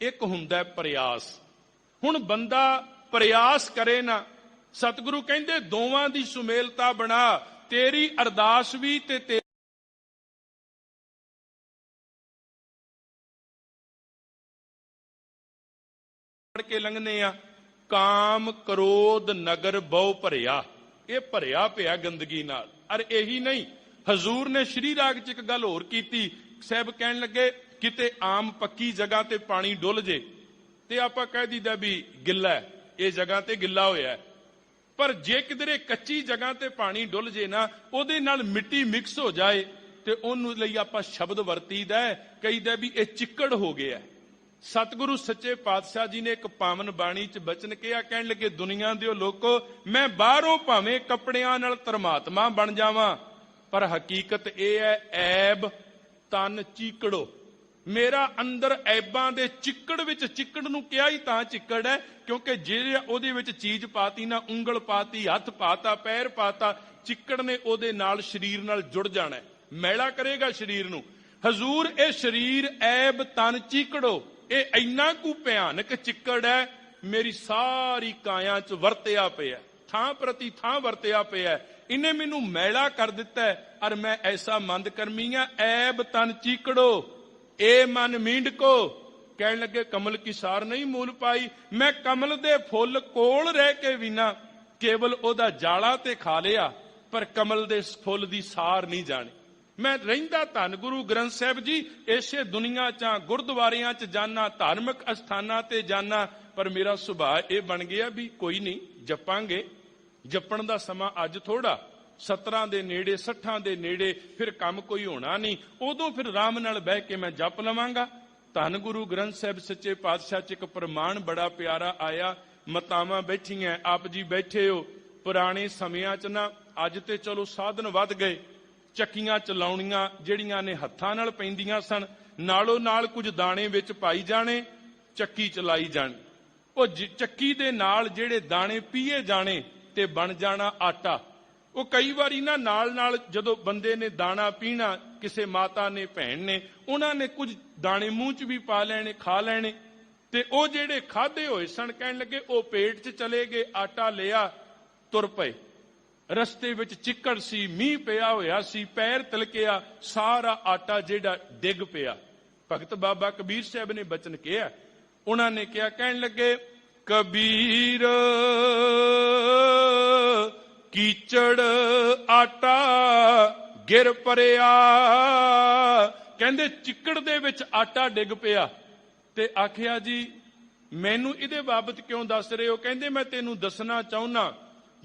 S1: ਇੱਕ ਹੁੰਦਾ ਹੈ ਪ੍ਰਯਾਸ। ਹੁਣ ਬੰਦਾ ਪ੍ਰਯਾਸ ਕਰੇ ਨਾ, ਸਤਿਗੁਰੂ ਕਹਿੰਦੇ ਦੋਵਾਂ ਦੀ ਸੁਮੇਲਤਾ ਬਣਾ, ਤੇਰੀ ਅਰਦਾਸ ਵੀ ਤੇ ਪੜ ਕੇ ਲੰਘਨੇ ਆ। ਕਾਮ ਕ੍ਰੋਧ ਨਗਰ ਬਹੁ ਭਰਿਆ, ਇਹ ਭਰਿਆ ਪਿਆ ਗੰਦਗੀ ਨਾਲ। ਅਰ ਇਹੀ ਨਹੀਂ, ਹਜ਼ੂਰ ਨੇ ਸ਼੍ਰੀ ਰਾਗ 'ਚ ਇੱਕ ਗੱਲ ਹੋਰ ਕੀਤੀ। ਸਾਹਿਬ ਕਹਿਣ ਲੱਗੇ ਕਿਤੇ ਆਮ ਪੱਕੀ ਜਗ੍ਹਾ ਤੇ ਪਾਣੀ ਡੁੱਲ ਜੇ ਤੇ ਆਪਾਂ ਕਹਿ ਦਈਦਾ ਵੀ ਗਿੱਲਾ ਹੈ, ਇਹ ਜਗ੍ਹਾ ਤੇ ਗਿੱਲਾ ਹੋਇਆ। ਪਰ ਜੇ ਕਿਧਰੇ ਕੱਚੀ ਜਗ੍ਹਾ ਤੇ ਪਾਣੀ ਡੁੱਲ ਜੇ ਨਾ, ਉਹਦੇ ਨਾਲ ਮਿੱਟੀ ਮਿਕਸ ਹੋ ਜਾਏ ਤੇ ਉਹਨੂੰ ਲਈ ਆਪਾਂ ਸ਼ਬਦ ਵਰਤੀਦਾ, ਕਹੀਦਾ ਵੀ ਇਹ ਚਿੱਕੜ ਹੋ ਗਿਆ। ਸਤਿਗੁਰੂ ਸੱਚੇ ਪਾਤਸ਼ਾਹ ਜੀ ਨੇ ਇੱਕ ਪਾਵਨ ਬਾਣੀ 'ਚ ਬਚਨ ਕਿਹਾ, ਕਹਿਣ ਲੱਗੇ ਦੁਨੀਆ ਦੇ ਲੋਕੋ, ਮੈਂ ਬਾਹਰੋਂ ਭਾਵੇਂ ਕੱਪੜਿਆਂ ਨਾਲ ਧਰਮਾਤਮਾ ਬਣ ਜਾਵਾਂ, ਪਰ ਹਕੀਕਤ ਇਹ ਹੈ ਐਬ ਤਨ ਚੀਕੜੋ। ਮੇਰਾ ਅੰਦਰ ਐਬਾਂ ਦੇ ਚਿੱਕੜ ਵਿੱਚ, ਚਿੱਕੜ ਨੂੰ ਕਿਹਾ ਹੀ ਤਾਂ ਚਿੱਕੜ ਹੈ ਕਿਉਂਕਿ ਜੇ ਉਹਦੇ ਵਿੱਚ ਚੀਜ਼ ਪਾਤੀ ਨਾ, ਉਂਗਲ ਪਾਤੀ, ਹੱਥ ਪਾਤਾ, ਪੈਰ ਪਾਤਾ, ਚਿੱਕੜ ਨੇ ਉਹਦੇ ਨਾਲ ਸਰੀਰ ਨਾਲ ਜੁੜ ਜਾਣਾ, ਮੈਲਾ ਕਰੇਗਾ ਸਰੀਰ ਨੂੰ। ਹਜ਼ੂਰ ਇਹ ਸਰੀਰ ਐਬ ਤਨ ਚੀਕੜੋ, ਇਹ ਇੰਨਾ ਕੁ ਭਿਆਨਕ ਚਿੱਕੜ ਹੈ, ਮੇਰੀ ਸਾਰੀ ਕਾਇਆ ਚ ਵਰਤਿਆ ਪਿਆ, ਥਾਂ ਪ੍ਰਤੀ ਥਾਂ ਵਰਤਿਆ ਪਿਆ, ਇਹਨੇ ਮੈਨੂੰ ਮੈਲਾ ਕਰ ਦਿੱਤਾ ਹੈ। ਅਰ ਮੈਂ ਐਸਾ ਮੰਦ ਕਰਮੀ ਆ, ਐਬ ਤਨ ਚੀਕੜੋ ਏ ਮਨ ਮੀਂਡਕੋ। ਕਹਿਣ ਲੱਗੇ ਕਮਲ ਕੀ ਸਾਰ ਨਹੀਂ ਮੂਲ ਪਾਈ, ਮੈਂ ਕਮਲ ਦੇ ਫੁੱਲ ਕੋਲ ਰਹਿ ਕੇ ਵੀ ਨਾ ਕੇਵਲ ਉਹਦਾ ਜਾਲਾ ਤੇ ਖਾ ਲਿਆ, ਪਰ ਕਮਲ ਦੇ ਫੁੱਲ ਦੀ ਸਾਰ ਨਹੀਂ ਜਾਣੀ। ਮੈਂ ਰਹਿੰਦਾ ਧੰਨ ਗੁਰੂ ਗ੍ਰੰਥ ਸਾਹਿਬ ਜੀ ਇਸੇ ਦੁਨੀਆ 'ਚ, ਗੁਰਦੁਆਰਿਆਂ 'ਚ ਜਾਣਾ, ਧਾਰਮਿਕ ਅਸਥਾਨਾਂ ਤੇ ਜਾਣਾ, ਪਰ ਮੇਰਾ ਸੁਭਾਅ ਇਹ ਬਣ ਗਿਆ ਵੀ ਕੋਈ ਨਹੀਂ, ਜਪਾਂਗੇ। ਜਪਣ ਦਾ ਸਮਾਂ ਅੱਜ ਥੋੜਾ, 17 ਦੇ ਨੇੜੇ 60 ਦੇ ਨੇੜੇ, ਫਿਰ ਕੰਮ ਕੋਈ ਹੋਣਾ ਨਹੀਂ, ਉਦੋਂ ਫਿਰ ਆਰਾਮ ਨਾਲ ਬਹਿ ਕੇ ਮੈਂ ਜਪ ਲਵਾਂਗਾ। ਧੰਨ ਗੁਰੂ ਗ੍ਰੰਥ ਸਾਹਿਬ ਸੱਚੇ ਪਾਤਸ਼ਾਹ 'ਚ ਇੱਕ ਪ੍ਰਮਾਣ ਬੜਾ ਪਿਆਰਾ ਆਇਆ। ਮਤਾਵਾਂ ਬੈਠੀਆਂ, ਆਪ ਜੀ ਬੈਠੇ ਹੋ। ਪੁਰਾਣੇ ਸਮਿਆਂ 'ਚ ਨਾ, ਅੱਜ ਤੇ ਚਲੋ ਸਾਧਨ ਵੱਧ ਗਏ, ਚੱਕੀਆਂ ਚਲਾਉਣੀਆਂ ਜਿਹੜੀਆਂ ਨੇ ਹੱਥਾਂ ਨਾਲ ਪੈਂਦੀਆਂ ਸਨ, ਨਾਲੋਂ ਨਾਲ ਕੁਝ ਦਾਣੇ ਵਿੱਚ ਪਾਈ ਜਾਣੇ, ਚੱਕੀ ਚਲਾਈ ਜਾਣੀ। ਉਹ ਚੱਕੀ ਦੇ ਨਾਲ ਜਿਹੜੇ ਦਾਣੇ ਪੀਏ ਜਾਣੇ ਤੇ ਬਣ ਜਾਣਾ ਆਟਾ। ਉਹ ਕਈ ਵਾਰੀ ਨਾ ਨਾਲ ਨਾਲ ਜਦੋਂ ਬੰਦੇ ਨੇ ਦਾਣਾ ਪੀਣਾ, ਕਿਸੇ ਮਾਤਾ ਨੇ, ਭੈਣ ਨੇ, ਉਹਨਾਂ ਨੇ ਕੁਝ ਦਾਣੇ ਮੂੰਹ 'ਚ ਵੀ ਪਾ ਲੈਣੇ, ਖਾ ਲੈਣੇ, ਤੇ ਉਹ ਜਿਹੜੇ ਖਾਦੇ ਹੋਏ ਸਨ ਕਹਿਣ ਲੱਗੇ ਉਹ ਪੇਟ 'ਚ ਚਲੇ ਗਏ। ਆਟਾ ਲਿਆ, ਤੁਰ ਪਏ। ਰਸਤੇ ਵਿੱਚ ਚਿੱਕੜ ਸੀ, ਮੀਂਹ ਪਿਆ ਹੋਇਆ ਸੀ, ਪੈਰ ਤਿਲਕਿਆ, ਸਾਰਾ ਆਟਾ ਜਿਹੜਾ ਡਿੱਗ ਪਿਆ। ਭਗਤ ਬਾਬਾ ਕਬੀਰ ਸਾਹਿਬ ਨੇ ਬਚਨ ਕਿਹਾ, ਉਹਨਾਂ ਨੇ ਕਿਹਾ, ਕਹਿਣ ਲੱਗੇ ਕਬੀਰ ਕੀਚੜ ਆਟਾ ਗਿਰ ਪਰਿਆ। ਕਹਿੰਦੇ ਚਿੱਕੜ ਦੇ ਵਿੱਚ ਆਟਾ ਡਿੱਗ ਪਿਆ। ਤੇ ਆਖਿਆ ਜੀ ਮੈਨੂੰ ਇਹਦੇ ਬਾਬਤ ਕਿਉਂ ਦੱਸ ਰਹੇ ਹੋ? ਕਹਿੰਦੇ ਮੈਂ ਤੈਨੂੰ ਦੱਸਣਾ ਚਾਹੁੰਨਾ,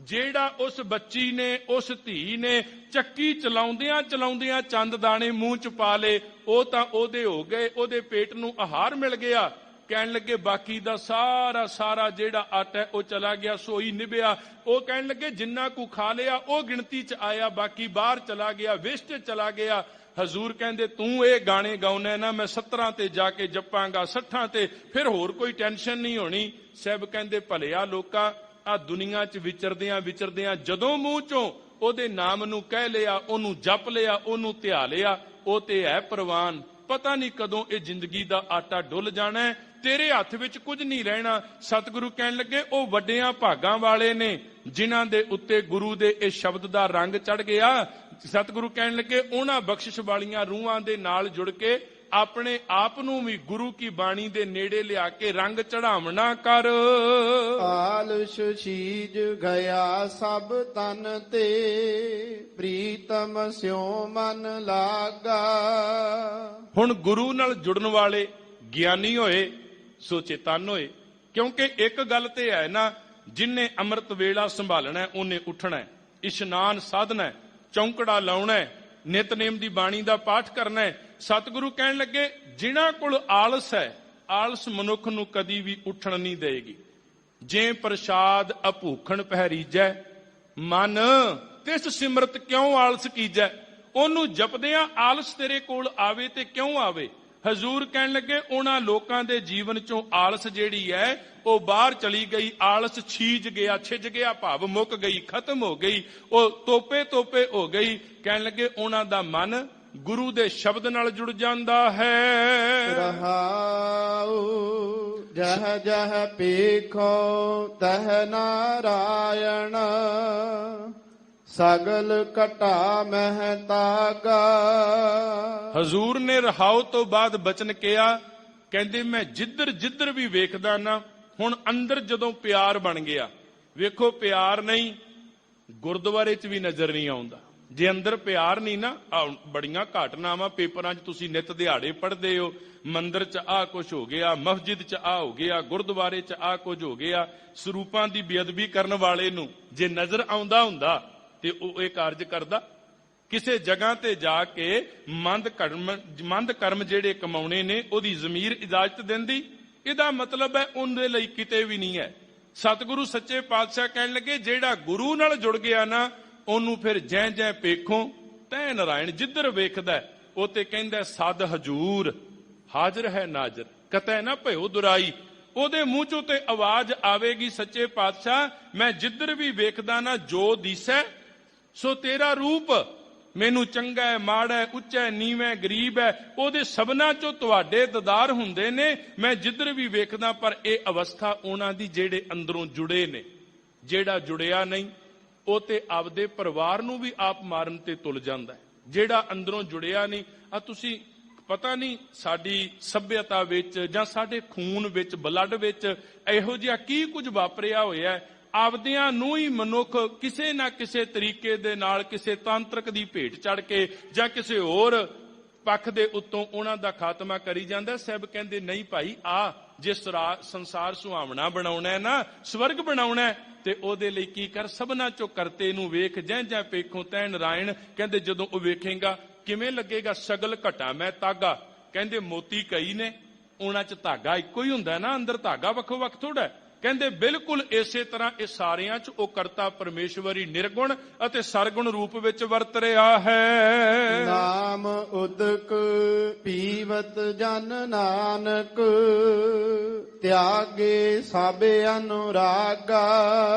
S1: ਜਿਹੜਾ ਉਸ ਬੱਚੀ ਨੇ, ਉਸ ਧੀ ਨੇ ਚੱਕੀ ਚਲਾਉਂਦਿਆਂ ਚਲਾਉਂਦਿਆਂ ਚੰਦ ਦਾਣੇ ਮੂੰਹ 'ਚ ਪਾ ਲਏ, ਉਹ ਤਾਂ ਉਹਦੇ ਹੋ ਗਏ, ਉਹਦੇ ਪੇਟ ਨੂੰ ਆਹਾਰ ਮਿਲ ਗਿਆ। ਕਹਿਣ ਲੱਗੇ ਬਾਕੀ ਦਾ ਸਾਰਾ ਜਿਹੜਾ ਆਟਾ ਉਹ ਚਲਾ ਗਿਆ, ਸੋਈ ਨਿਭਿਆ। ਉਹ ਕਹਿਣ ਲੱਗੇ ਜਿੰਨਾ ਕੁ ਖਾ ਲਿਆ ਉਹ ਗਿਣਤੀ 'ਚ ਆਇਆ, ਬਾਕੀ ਬਾਹਰ ਚਲਾ ਗਿਆ, ਵੇਸਟ ਚਲਾ ਗਿਆ। ਹਜ਼ੂਰ ਕਹਿੰਦੇ ਤੂੰ ਇਹ ਗਾਣੇ ਗਾਉਣਾ ਨਾ, ਮੈਂ 17 ਤੇ ਜਾ ਕੇ ਜਪਾਂਗਾ, 60 ਤੇ, ਫਿਰ ਹੋਰ ਕੋਈ ਟੈਨਸ਼ਨ ਨਹੀਂ ਹੋਣੀ। ਸਾਹਿਬ ਕਹਿੰਦੇ ਭਲਿਆ ਲੋਕਾਂ, ਆ ਦੁਨੀਆ 'ਚ ਵਿਚਰਦਿਆਂ ਜਦੋਂ ਮੂੰਹ 'ਚੋਂ ਉਹਦੇ ਨਾਮ ਨੂੰ ਕਹਿ ਲਿਆ, ਉਹਨੂੰ ਜਪ ਲਿਆ, ਉਹਨੂੰ ਧਿਆ ਲਿਆ, ਉਹ ਤੇ ਹੈ ਪ੍ਰਵਾਨ। ਪਤਾ ਨਹੀਂ ਕਦੋਂ ਇਹ ਜ਼ਿੰਦਗੀ ਦਾ ਆਟਾ ਡੁੱਲ ਜਾਣਾ, ਤੇਰੇ ਹੱਥ ਵਿੱਚ ਕੁਝ ਨਹੀਂ ਰਹਿਣਾ। ਸਤਿਗੁਰੂ ਕਹਿਣ ਲੱਗੇ ਉਹ ਵੱਡਿਆਂ ਭਾਗਾਂ ਵਾਲੇ ਨੇ ਜਿਨ੍ਹਾਂ ਦੇ ਉੱਤੇ ਗੁਰੂ ਦੇ ਇਹ ਸ਼ਬਦ ਦਾ ਰੰਗ ਚੜ ਗਿਆ। ਸਤਿਗੁਰੂ ਕਹਿਣ ਲੱਗੇ ਉਹਨਾਂ ਬਖਸ਼ਿਸ਼ ਵਾਲੀਆਂ ਰੂਹਾਂ ਦੇ ਨਾਲ ਜੁੜ ਕੇ ਆਪਣੇ ਆਪ ਨੂੰ ਵੀ ਗੁਰੂ ਕੀ ਬਾਣੀ ਦੇ ਨੇੜੇ ਲਿਆ ਕੇ ਰੰਗ ਚੜਾਵਣਾ ਕਰ।
S2: ਆਲਸ ਸੀਜ ਗਿਆ ਸਭ ਤਨ ਤੇ, ਪ੍ਰੀਤਮ ਸਿਉ ਮਨ ਲਾਗਾ।
S1: ਹੁਣ ਗੁਰੂ ਨਾਲ ਜੁੜਨ ਵਾਲੇ ਗਿਆਨੀ ਹੋਏ ਸੋ ਚੇਤਨ ਹੋਏ, ਕਿਉਂਕਿ ਇੱਕ ਗੱਲ ਤੇ ਹੈ ਨਾ, ਜਿਨੇ ਅੰਮ੍ਰਿਤ ਵੇਲਾ ਸੰਭਾਲਣਾ ਉਹਨੇ ਉੱਠਣਾ, ਇਸ਼ਨਾਨ ਸਾਧਨਾ, ਚੌਂਕੜਾ ਲਾਉਣਾ, ਨਿਤਨੇਮ ਦੀ ਬਾਣੀ ਦਾ ਪਾਠ ਕਰਨਾ। ਸਤਿਗੁਰੂ ਕਹਿਣ ਲੱਗੇ ਜਿਨ੍ਹਾਂ ਕੋਲ ਆਲਸ ਹੈ, ਆਲਸ ਮਨੁੱਖ ਨੂੰ ਕਦੀ ਵੀ ਉੱਠਣ ਨਹੀਂ ਦੇਗੀ। ਜੇ ਪ੍ਰਸਾਦ ਅਭੂਖਣ ਪਹਿਰੀਜੈ ਮਨ, ਤਿਸ ਸਿਮਰਤ ਕਿਉਂ ਆਲਸ ਕੀਜੈ। ਉਹਨੂੰ ਜਪਦਿਆਂ ਆਲਸ ਤੇਰੇ ਕੋਲ ਆਵੇ ਤੇ ਕਿਉਂ ਆਵੇ। ਹਜ਼ੂਰ ਕਹਿਣ ਲੱਗੇ ਉਹਨਾਂ ਲੋਕਾਂ ਦੇ ਜੀਵਨ ਚੋਂ ਆਲਸ ਜਿਹੜੀ ਹੈ ਉਹ ਬਾਹਰ ਚਲੀ ਗਈ, ਆਲਸ ਛੀਜ ਗਿਆ, ਛਿਜ ਗਿਆ, ਭਾਵ ਮੁੱਕ ਗਈ, ਖਤਮ ਹੋ ਗਈ, ਉਹ ਤੋਪੇ ਹੋ ਗਈ। ਕਹਿਣ ਲੱਗੇ ਉਹਨਾਂ ਦਾ ਮਨ ਗੁਰੂ ਦੇ ਸ਼ਬਦ ਨਾਲ ਜੁੜ ਜਾਂਦਾ ਹੈ।
S2: ਰਹਾਉ ਜਹ ਜਹ ਪੇਖੋ ਤਹ ਨਾਰਾਇਣ, ਸਗਲ ਘਟਾ ਮਹਿ ਤਾਗਾ।
S1: ਹਜ਼ੂਰ ਨੇ ਰਹਾਉ ਤੋਂ ਬਾਅਦ ਬਚਨ ਕਿਹਾ, ਕਹਿੰਦੇ ਮੈਂ ਜਿੱਧਰ ਵੀ ਵੇਖਦਾ ਨਾ, ਹੁਣ ਅੰਦਰ ਜਦੋਂ ਪਿਆਰ ਬਣ ਗਿਆ, ਵੇਖੋ ਪਿਆਰ ਨਹੀਂ ਗੁਰਦੁਆਰੇ 'ਚ ਵੀ ਨਜ਼ਰ ਨਹੀਂ ਆਉਂਦਾ। ਜੇ ਅੰਦਰ ਪਿਆਰ ਨਹੀਂ ਨਾ, ਬੜੀਆਂ ਘਟਨਾਵਾਂ ਪੇਪਰਾਂ 'ਚ ਤੁਸੀਂ ਨਿਤ ਦਿਹਾੜੇ ਪੜ੍ਹਦੇ ਹੋ, ਮੰਦਿਰ 'ਚ ਆਹ ਕੁਝ ਹੋ ਗਿਆ, ਮਸਜਿਦ 'ਚ ਆਹ ਹੋ ਗਿਆ, ਗੁਰਦੁਆਰੇ 'ਚ ਆਹ ਕੁਝ ਹੋ ਗਿਆ। ਸਰੂਪਾਂ ਦੀ ਬੇਅਦਬੀ ਕਰਨ ਵਾਲੇ ਨੂੰ ਜੇ ਨਜ਼ਰ ਆਉਂਦਾ ਹੁੰਦਾ ਤੇ ਉਹ ਇਹ ਕਾਰਜ ਕਰਦਾ। ਕਿਸੇ ਜਗ੍ਹਾ ਤੇ ਜਾ ਕੇ ਮੰਦ ਕਰਮ ਜਿਹੜੇ ਕਮਾਉਣੇ ਨੇ ਉਹਦੀ ਜ਼ਮੀਰ ਇਜਾਜ਼ਤ ਦਿੰਦੀ। ਇਹਦਾ ਮਤਲਬ ਹੈ ਉਹਦੇ ਲਈ ਕਿਤੇ ਵੀ ਨਹੀਂ ਹੈ। ਸਤਿਗੁਰੂ ਸੱਚੇ ਪਾਤਸ਼ਾਹ ਕਹਿਣ ਲੱਗੇ ਜਿਹੜਾ ਗੁਰੂ ਨਾਲ ਜੁੜ ਗਿਆ ਨਾ, ਉਹਨੂੰ ਫਿਰ ਜੈ ਪੇਖੋਂ ਤੈ ਨਾਰਾਇਣ, ਜਿੱਧਰ ਵੇਖਦਾ ਉਹ ਤੇ ਕਹਿੰਦਾ ਸਦ ਹਜੂਰ ਹਾਜ਼ਰ ਹੈ ਨਾਜ਼ਰ, ਕਤੈ ਨਾ ਭਇਓ ਦੁਰਾਈ। ਉਹਦੇ ਮੂੰਹ ਚੋਂ ਤੇ ਆਵਾਜ਼ ਆਵੇਗੀ, ਸੱਚੇ ਪਾਤਸ਼ਾਹ ਮੈਂ ਜਿੱਧਰ ਵੀ ਵੇਖਦਾ ਨਾ ਜੋ ਦਿਸੈ ਸੋ ਤੇਰਾ ਰੂਪ। ਮੈਨੂੰ ਚੰਗਾ ਹੈ, ਮਾੜਾ ਹੈ, ਉੱਚਾ ਹੈ, ਨੀਵਾਂ ਹੈ, ਗਰੀਬ ਹੈ, ਉਹਦੇ ਸਭਨਾਂ ਚੋਂ ਤੁਹਾਡੇ ਦੀਦਾਰ ਹੁੰਦੇ ਨੇ। ਮੈਂ ਜਿੱਧਰ ਵੀ ਵੇਖਦਾ, ਪਰ ਇਹ ਅਵਸਥਾ ਉਹਨਾਂ ਦੀ ਜਿਹੜੇ ਅੰਦਰੋਂ ਜੁੜੇ ਨੇ। ਜਿਹੜਾ ਜੁੜਿਆ ਨਹੀਂ ਉਹ ਤੇ ਆਪਦੇ ਪਰਿਵਾਰ ਨੂੰ ਵੀ ਆਪ ਮਾਰਨ ਤੇ ਤੁਲ ਜਾਂਦਾ ਹੈ। ਜਿਹੜਾ ਅੰਦਰੋਂ ਜੁੜਿਆ ਨਹੀਂ, ਆ ਤੁਸੀਂ ਪਤਾ ਨਹੀਂ ਸਾਡੀ ਸੱਭਿਅਤਾ ਵਿੱਚ ਜਾਂ ਸਾਡੇ ਖੂਨ ਵਿੱਚ, ਬਲੱਡ ਵਿੱਚ ਇਹੋ ਜਿਹਾ ਕੀ ਕੁਝ ਵਾਪਰਿਆ ਹੋਇਆ। ਆਪਦਿਆਂ ਨੂੰ ਹੀ ਮਨੁੱਖ ਕਿਸੇ ਨਾ ਕਿਸੇ ਤਰੀਕੇ ਦੇ ਨਾਲ ਕਿਸੇ ਤਾਂਤਰਿਕ ਦੀ ਭੇਟ ਚੜ ਕੇ ਜਾਂ ਕਿਸੇ ਹੋਰ ਪੱਖ ਦੇ ਉੱਤੋਂ ਉਹਨਾਂ ਦਾ ਖਾਤਮਾ ਕਰੀ ਜਾਂਦਾ। ਸਾਹਿਬ ਕਹਿੰਦੇ ਨਹੀਂ ਭਾਈ, ਆ ਜੇ ਸੰਸਾਰ ਸੁਹਾਵਣਾ ਬਣਾਉਣਾ ਹੈ ਨਾ, ਸਵਰਗ ਬਣਾਉਣਾ ਹੈ, ਤੇ ਉਹਦੇ ਲਈ ਕੀ ਕਰ, ਸਭਨਾਂ ਚੋਂ ਕਰਤੇ ਨੂੰ ਵੇਖ, ਜੈ ਜੈ ਪੇਖੋਂ ਤੈ ਨਾਰਾਇਣ। ਕਹਿੰਦੇ ਜਦੋਂ ਉਹ ਵੇਖੇਗਾ ਕਿਵੇਂ ਲੱਗੇਗਾ, ਸਗਲ ਘਟਾ ਮੈਂ ਤਾਗਾ। ਕਹਿੰਦੇ ਮੋਤੀ ਕਈ ਨੇ, ਉਹਨਾਂ 'ਚ ਧਾਗਾ ਇੱਕੋ ਹੀ ਹੁੰਦਾ ਨਾ, ਅੰਦਰ ਧਾਗਾ ਵੱਖੋ ਵੱਖ ਥੋੜਾ। ਕਹਿੰਦੇ ਬਿਲਕੁਲ ਇਸੇ ਤਰ੍ਹਾਂ ਇਹ ਸਾਰਿਆਂ 'ਚ ਉਹ ਕਰਤਾ ਪਰਮੇਸ਼ਵਰੀ ਨਿਰਗੁਣ ਅਤੇ ਸਰਗੁਣ ਰੂਪ ਵਿੱਚ ਵਰਤ ਰਿਹਾ ਹੈ।
S2: ਨਾਮ ਉਦਕ ਪੀਵਤ ਜਨ ਨਾਨਕ, ਤਿਆਗੇ ਸਭ ਅਨੁਰਾਗਾ।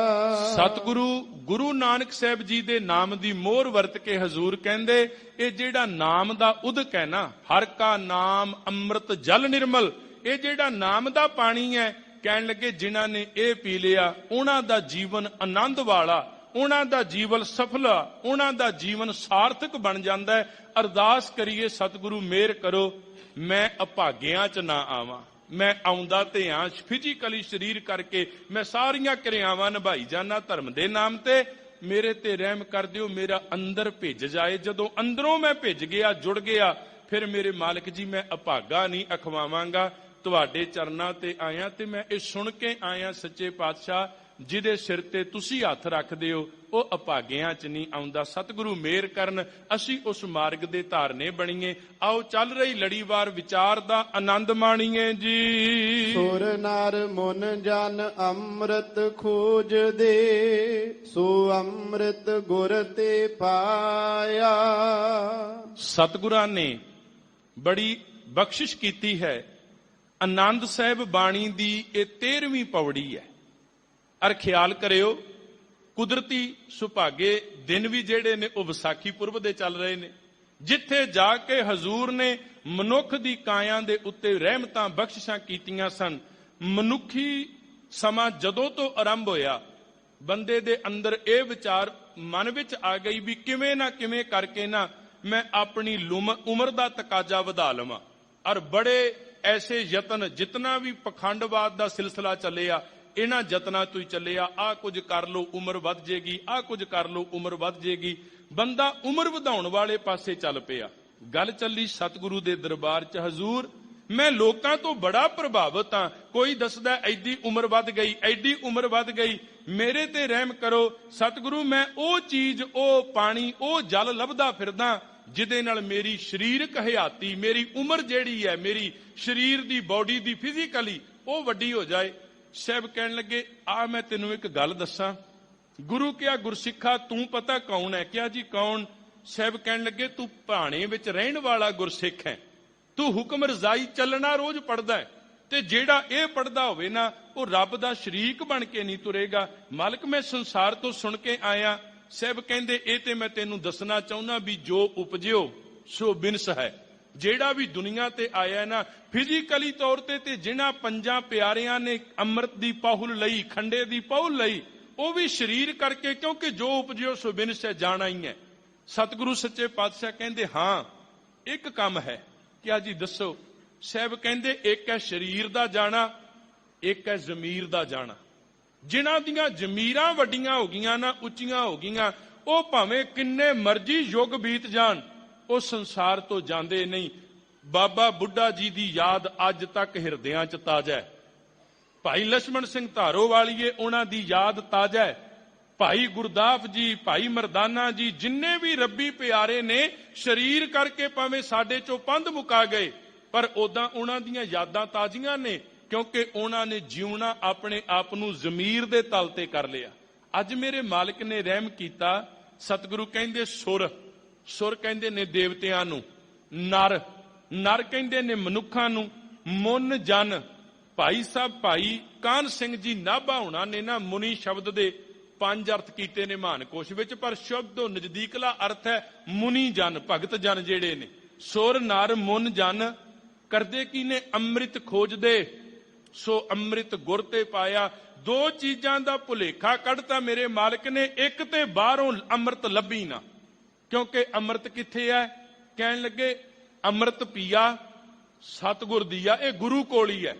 S1: ਸਤਿਗੁਰੂ ਗੁਰੂ ਨਾਨਕ ਸਾਹਿਬ ਜੀ ਦੇ ਨਾਮ ਦੀ ਮੋਹਰ ਵਰਤ ਕੇ ਹਜ਼ੂਰ ਕਹਿੰਦੇ ਇਹ ਜਿਹੜਾ ਨਾਮ ਦਾ ਉਦਕ ਹੈ ਨਾ, ਹਰ ਕਾ ਨਾਮ ਅੰਮ੍ਰਿਤ ਜਲ ਨਿਰਮਲ, ਇਹ ਜਿਹੜਾ ਨਾਮ ਦਾ ਪਾਣੀ ਹੈ, ਕਹਿਣ ਲੱਗੇ ਜਿਨ੍ਹਾਂ ਨੇ ਇਹ ਪੀ ਲਿਆ ਉਹਨਾਂ ਦਾ ਜੀਵਨ ਆਨੰਦ ਵਾਲਾ, ਉਹਨਾਂ ਦਾ ਜੀਵਨ ਸਫਲ, ਉਹਨਾਂ ਦਾ ਜੀਵਨ ਸਾਰਥਕ ਬਣ ਜਾਂਦਾ ਹੈ। ਅਰਦਾਸ ਕਰੀਏ ਸਤਿਗੁਰੂ ਮਿਹਰ ਕਰੋ, ਮੈਂ ਅਭਾਗਿਆਂ 'ਚ ਨਾ ਆਵਾਂ। ਮੈਂ ਆਉਂਦਾ ਤੇ ਆਂ, ਫਿਜ਼ੀਕਲੀ ਸਰੀਰ ਕਰਕੇ ਮੈਂ ਸਾਰੀਆਂ ਕਿਰਿਆਵਾਂ ਨਿਭਾਈ ਜਾਣਾ ਧਰਮ ਦੇ ਨਾਮ ਤੇ। ਮੇਰੇ ਤੇ ਰਹਿਮ ਕਰ ਦਿਓ, ਮੇਰਾ ਅੰਦਰ ਭਿੱਜ ਜਾਏ। ਜਦੋਂ ਅੰਦਰੋਂ ਮੈਂ ਭਿੱਜ ਗਿਆ, ਜੁੜ ਗਿਆ, ਫਿਰ ਮੇਰੇ ਮਾਲਕ ਜੀ ਮੈਂ ਅਭਾਗਾ ਨਹੀਂ ਅਖਵਾਵਾਂਗਾ। ਤੁਹਾਡੇ ਚਰਨਾਂ ਤੇ ਆਇਆ ਤੇ ਮੈਂ ਇਹ ਸੁਣ ਕੇ ਆਇਆ, ਸੱਚੇ ਪਾਤਸ਼ਾਹ ਜਿਹਦੇ ਸਿਰ ਤੇ ਤੁਸੀਂ ਹੱਥ ਰੱਖਦੇ ਹੋ ਉਹ ਅਭਾਗਿਆਂ 'ਚ ਨਹੀਂ ਆਉਂਦਾ। ਸਤਿਗੁਰੂ ਮਿਹਰ ਕਰਨ, ਅਸੀਂ ਉਸ ਮਾਰਗ ਦੇ ਧਾਰਨੇ ਬਣੀਏ। ਆਓ ਚੱਲ ਰਹੀ ਲੜੀਵਾਰ ਵਿਚਾਰ ਦਾ ਆਨੰਦ ਮਾਣੀਏ ਜੀ।
S2: ਸੁਰ ਨਰ ਮਨ ਜਨ ਅੰਮ੍ਰਿਤ ਖੋਜਦੇ, ਸੋ ਅੰਮ੍ਰਿਤ ਗੁਰ ਤੇ ਪਾਇਆ।
S1: ਸਤਿਗੁਰਾਂ ਨੇ ਬੜੀ ਬਖਸ਼ਿਸ਼ ਕੀਤੀ ਹੈ। ਆਨੰਦ ਸਾਹਿਬ ਬਾਣੀ ਦੀ ਇਹ 13ਵੀਂ ਪੌੜੀ ਹੈ। ਅਰ ਖਿਆਲ ਕਰਿਓ, ਕੁਦਰਤੀ ਸੁਭਾਗੇ ਦਿਨ ਵੀ ਜਿਹੜੇ ਨੇ ਉਹ ਵਿਸਾਖੀ ਪੁਰਬ ਦੇ ਚੱਲ ਰਹੇ ਨੇ, ਜਿੱਥੇ ਜਾ ਕੇ ਹਜ਼ੂਰ ਨੇ ਮਨੁੱਖ ਦੀ ਕਾਇਆ ਦੇ ਉੱਤੇ ਰਹਿਮਤਾਂ ਬਖਸ਼ਿਸ਼ਾਂ ਕੀਤੀਆਂ ਸਨ। ਮਨੁੱਖੀ ਸਮਾਂ ਜਦੋਂ ਤੋਂ ਆਰੰਭ ਹੋਇਆ, ਬੰਦੇ ਦੇ ਅੰਦਰ ਇਹ ਵਿਚਾਰ ਮਨ ਵਿੱਚ ਆ ਗਈ ਵੀ ਕਿਵੇਂ ਨਾ ਕਿਵੇਂ ਕਰਕੇ ਨਾ ਮੈਂ ਆਪਣੀ ਉਮਰ ਦਾ ਤਕਾਜ਼ਾ ਵਧਾ ਲਵਾਂ। ਔਰ ਬੜੇ ਐਸੇ ਯਤਨ, ਜਿਤਨਾ ਵੀ ਪਖੰਡਵਾਦ ਦਾ ਸਿਲਸਿਲਾ ਚੱਲਿਆ, ਇਹਨਾਂ ਯਤਨਾਂ ਤੋਂ ਹੀ ਚੱਲਿਆ। ਆਹ ਕੁਝ ਕਰ ਲਓ ਉਮਰ ਵੱਧ ਜੇਗੀ, ਆਹ ਕੁਝ ਕਰ ਲਓ ਉਮਰ ਵੱਧ ਜੇਗੀ। ਬੰਦਾ ਉਮਰ ਵਧਾਉਣ ਵਾਲੇ ਪਾਸੇ ਚੱਲ ਪਿਆ। ਗੱਲ ਚੱਲੀ ਸਤਿਗੁਰੂ ਦੇ ਦਰਬਾਰ 'ਚ, ਹਜ਼ੂਰ ਮੈਂ ਲੋਕਾਂ ਤੋਂ ਬੜਾ ਪ੍ਰਭਾਵਿਤ ਹਾਂ। ਕੋਈ ਦੱਸਦਾ ਐਡੀ ਉਮਰ ਵੱਧ ਗਈ, ਐਡੀ ਉਮਰ ਵੱਧ ਗਈ, ਮੇਰੇ ਤੇ ਰਹਿਮ ਕਰੋ ਸਤਿਗੁਰੂ। ਮੈਂ ਉਹ ਚੀਜ਼, ਉਹ ਪਾਣੀ, ਉਹ ਜਲ ਲੱਭਦਾ ਫਿਰਦਾ ਜਿਹਦੇ ਨਾਲ ਮੇਰੀ ਸਰੀਰਕ ਹਯਾਤੀ, ਮੇਰੀ ਉਮਰ ਜਿਹੜੀ ਹੈ, ਮੇਰੀ ਸਰੀਰ ਦੀ, ਬਾਡੀ ਦੀ, ਫਿਜ਼ੀਕਲੀ ਉਹ ਵੱਡੀ ਹੋ ਜਾਏ। ਸਾਹਿਬ ਕਹਿਣ ਲੱਗੇ ਆ ਮੈਂ ਤੈਨੂੰ ਇੱਕ ਗੱਲ ਦੱਸਾਂ। ਗੁਰੂ ਕਿਹਾ ਗੁਰਸਿੱਖਾ ਤੂੰ ਪਤਾ ਕੌਣ ਹੈ? ਕਿਹਾ ਜੀ ਕੌਣ? ਸਾਹਿਬ ਕਹਿਣ ਲੱਗੇ ਤੂੰ ਭਾਣੇ ਵਿੱਚ ਰਹਿਣ ਵਾਲਾ ਗੁਰਸਿੱਖ ਹੈ। ਤੂੰ ਹੁਕਮ ਰਜ਼ਾਈ ਚੱਲਣਾ ਰੋਜ਼ ਪੜਦਾ ਹੈ, ਤੇ ਜਿਹੜਾ ਇਹ ਪੜਦਾ ਹੋਵੇ ਨਾ ਉਹ ਰੱਬ ਦਾ ਸ਼ਰੀਕ ਬਣ ਕੇ ਨਹੀਂ ਤੁਰੇਗਾ। ਮਾਲਕ ਮੈਂ ਸੰਸਾਰ ਤੋਂ ਸੁਣ ਕੇ ਆਇਆ। ਸਾਹਿਬ ਕਹਿੰਦੇ ਇਹ ਤੇ ਮੈਂ ਤੈਨੂੰ ਦੱਸਣਾ ਚਾਹੁੰਦਾ ਵੀ ਜੋ ਉਪਜਿਓ ਸੋ ਬਿਨਸ ਹੈ। ਜਿਹੜਾ ਵੀ ਦੁਨੀਆ ਤੇ ਆਇਆ ਨਾ ਫਿਜ਼ੀਕਲੀ ਤੌਰ ਤੇ ਜਿਨ੍ਹਾਂ ਪੰਜਾਂ ਪਿਆਰਿਆਂ ਨੇ ਅੰਮ੍ਰਿਤ ਦੀ ਪਾਹੁਲ ਲਈ, ਖੰਡੇ ਦੀ ਪਾਹੁਲ ਲਈ, ਉਹ ਵੀ ਸਰੀਰ ਕਰਕੇ, ਕਿਉਂਕਿ ਜੋ ਉਪਜਿਓ ਸੋ ਬਿਨਸ ਹੈ, ਜਾਣਾ ਹੀ ਹੈ। ਸਤਿਗੁਰੂ ਸੱਚੇ ਪਾਤਸ਼ਾਹ ਕਹਿੰਦੇ ਹਾਂ ਇੱਕ ਕੰਮ ਹੈ। ਕਿਹਾ ਜੀ ਦੱਸੋ? ਸਾਹਿਬ ਕਹਿੰਦੇ ਇੱਕ ਹੈ ਸਰੀਰ ਦਾ ਜਾਣਾ, ਇੱਕ ਹੈ ਜ਼ਮੀਰ ਦਾ ਜਾਣਾ। ਜਿਨ੍ਹਾਂ ਦੀਆਂ ਜ਼ਮੀਰਾਂ ਵੱਡੀਆਂ ਹੋ ਗਈਆਂ ਨਾ, ਉੱਚੀਆਂ ਹੋ ਗਈਆਂ, ਉਹ ਭਾਵੇਂ ਕਿੰਨੇ ਮਰਜ਼ੀ ਯੁੱਗ ਬੀਤ ਜਾਣ ਉਹ ਸੰਸਾਰ ਤੋਂ ਜਾਂਦੇ ਨਹੀਂ। ਬਾਬਾ ਬੁੱਢਾ ਜੀ ਦੀ ਯਾਦ ਅੱਜ ਤੱਕ ਹਿਰਦਿਆਂ 'ਚ ਤਾਜ਼ਾ ਹੈ। ਭਾਈ ਲਛਮਣ ਸਿੰਘ ਧਾਰੋਵਾਲੀਏ, ਉਹਨਾਂ ਦੀ ਯਾਦ ਤਾਜ਼ਾ ਹੈ। ਭਾਈ ਗੁਰਦਾਸ ਜੀ, ਭਾਈ ਮਰਦਾਨਾ ਜੀ, ਜਿੰਨੇ ਵੀ ਰੱਬੀ ਪਿਆਰੇ ਨੇ, ਸਰੀਰ ਕਰਕੇ ਭਾਵੇਂ ਸਾਡੇ ਚੋਂ ਪੰਧ ਮੁਕਾ ਗਏ, ਪਰ ਉਦਾਂ ਉਹਨਾਂ ਦੀਆਂ ਯਾਦਾਂ ਤਾਜ਼ੀਆਂ ਨੇ, ਕਿਉਂਕਿ ਉਹਨਾਂ ਨੇ ਜਿਉਣਾ ਆਪਣੇ ਆਪ ਨੂੰ ਜ਼ਮੀਰ ਦੇ ਤਲ ਤੇ ਕਰ ਲਿਆ। ਅੱਜ ਮੇਰੇ ਮਾਲਕ ਨੇ ਰਹਿਮ ਕੀਤਾ। ਸਤਿਗੁਰੂ ਕਹਿੰਦੇ ਸੁਰ ਕਹਿੰਦੇ ਨੇ ਦੇਵਤਿਆਂ ਨੂੰ, ਨਰ ਕਹਿੰਦੇ ਨੇ ਮਨੁੱਖਾਂ ਨੂੰ, ਮੁਨ ਜਨ। ਭਾਈ ਸਾਹਿਬ ਭਾਈ ਕਾਹਨ ਸਿੰਘ ਜੀ ਨਾਭਾ ਹੋਣਾ ਨੇ ਨਾ ਮੁਨੀ ਸ਼ਬਦ ਦੇ ਪੰਜ ਅਰਥ ਕੀਤੇ ਨੇ ਮਹਾਨ ਕੋਸ਼ ਵਿੱਚ, ਪਰ ਸ਼ਬਦ ਤੋਂ ਨਜ਼ਦੀਕਲਾ ਅਰਥ ਹੈ ਮੁਨੀ ਜਨ, ਭਗਤ ਜਨ ਜਿਹੜੇ ਨੇ। ਸੁਰ ਨਰ ਮੁਨ ਜਨ ਕਰਦੇ ਕੀ ਨੇ? ਅੰਮ੍ਰਿਤ ਖੋਜਦੇ, ਸੋ ਅੰਮ੍ਰਿਤ ਗੁਰ ਤੇ ਪਾਇਆ। ਦੋ ਚੀਜ਼ਾਂ ਦਾ ਭੁਲੇਖਾ ਕੱਢਤਾ ਮੇਰੇ ਮਾਲਕ ਨੇ। ਇੱਕ ਤੇ ਬਾਹਰੋਂ ਅੰਮ੍ਰਿਤ ਲੱਭੀ ਨਾ, ਕਿਉਂਕਿ ਅੰਮ੍ਰਿਤ ਕਿੱਥੇ ਹੈ? ਕਹਿਣ ਲੱਗੇ ਅੰਮ੍ਰਿਤ ਪੀਆ ਸਤਿਗੁਰ ਦੀਆ, ਇਹ ਗੁਰੂ ਕੋਲ ਹੀ ਹੈ।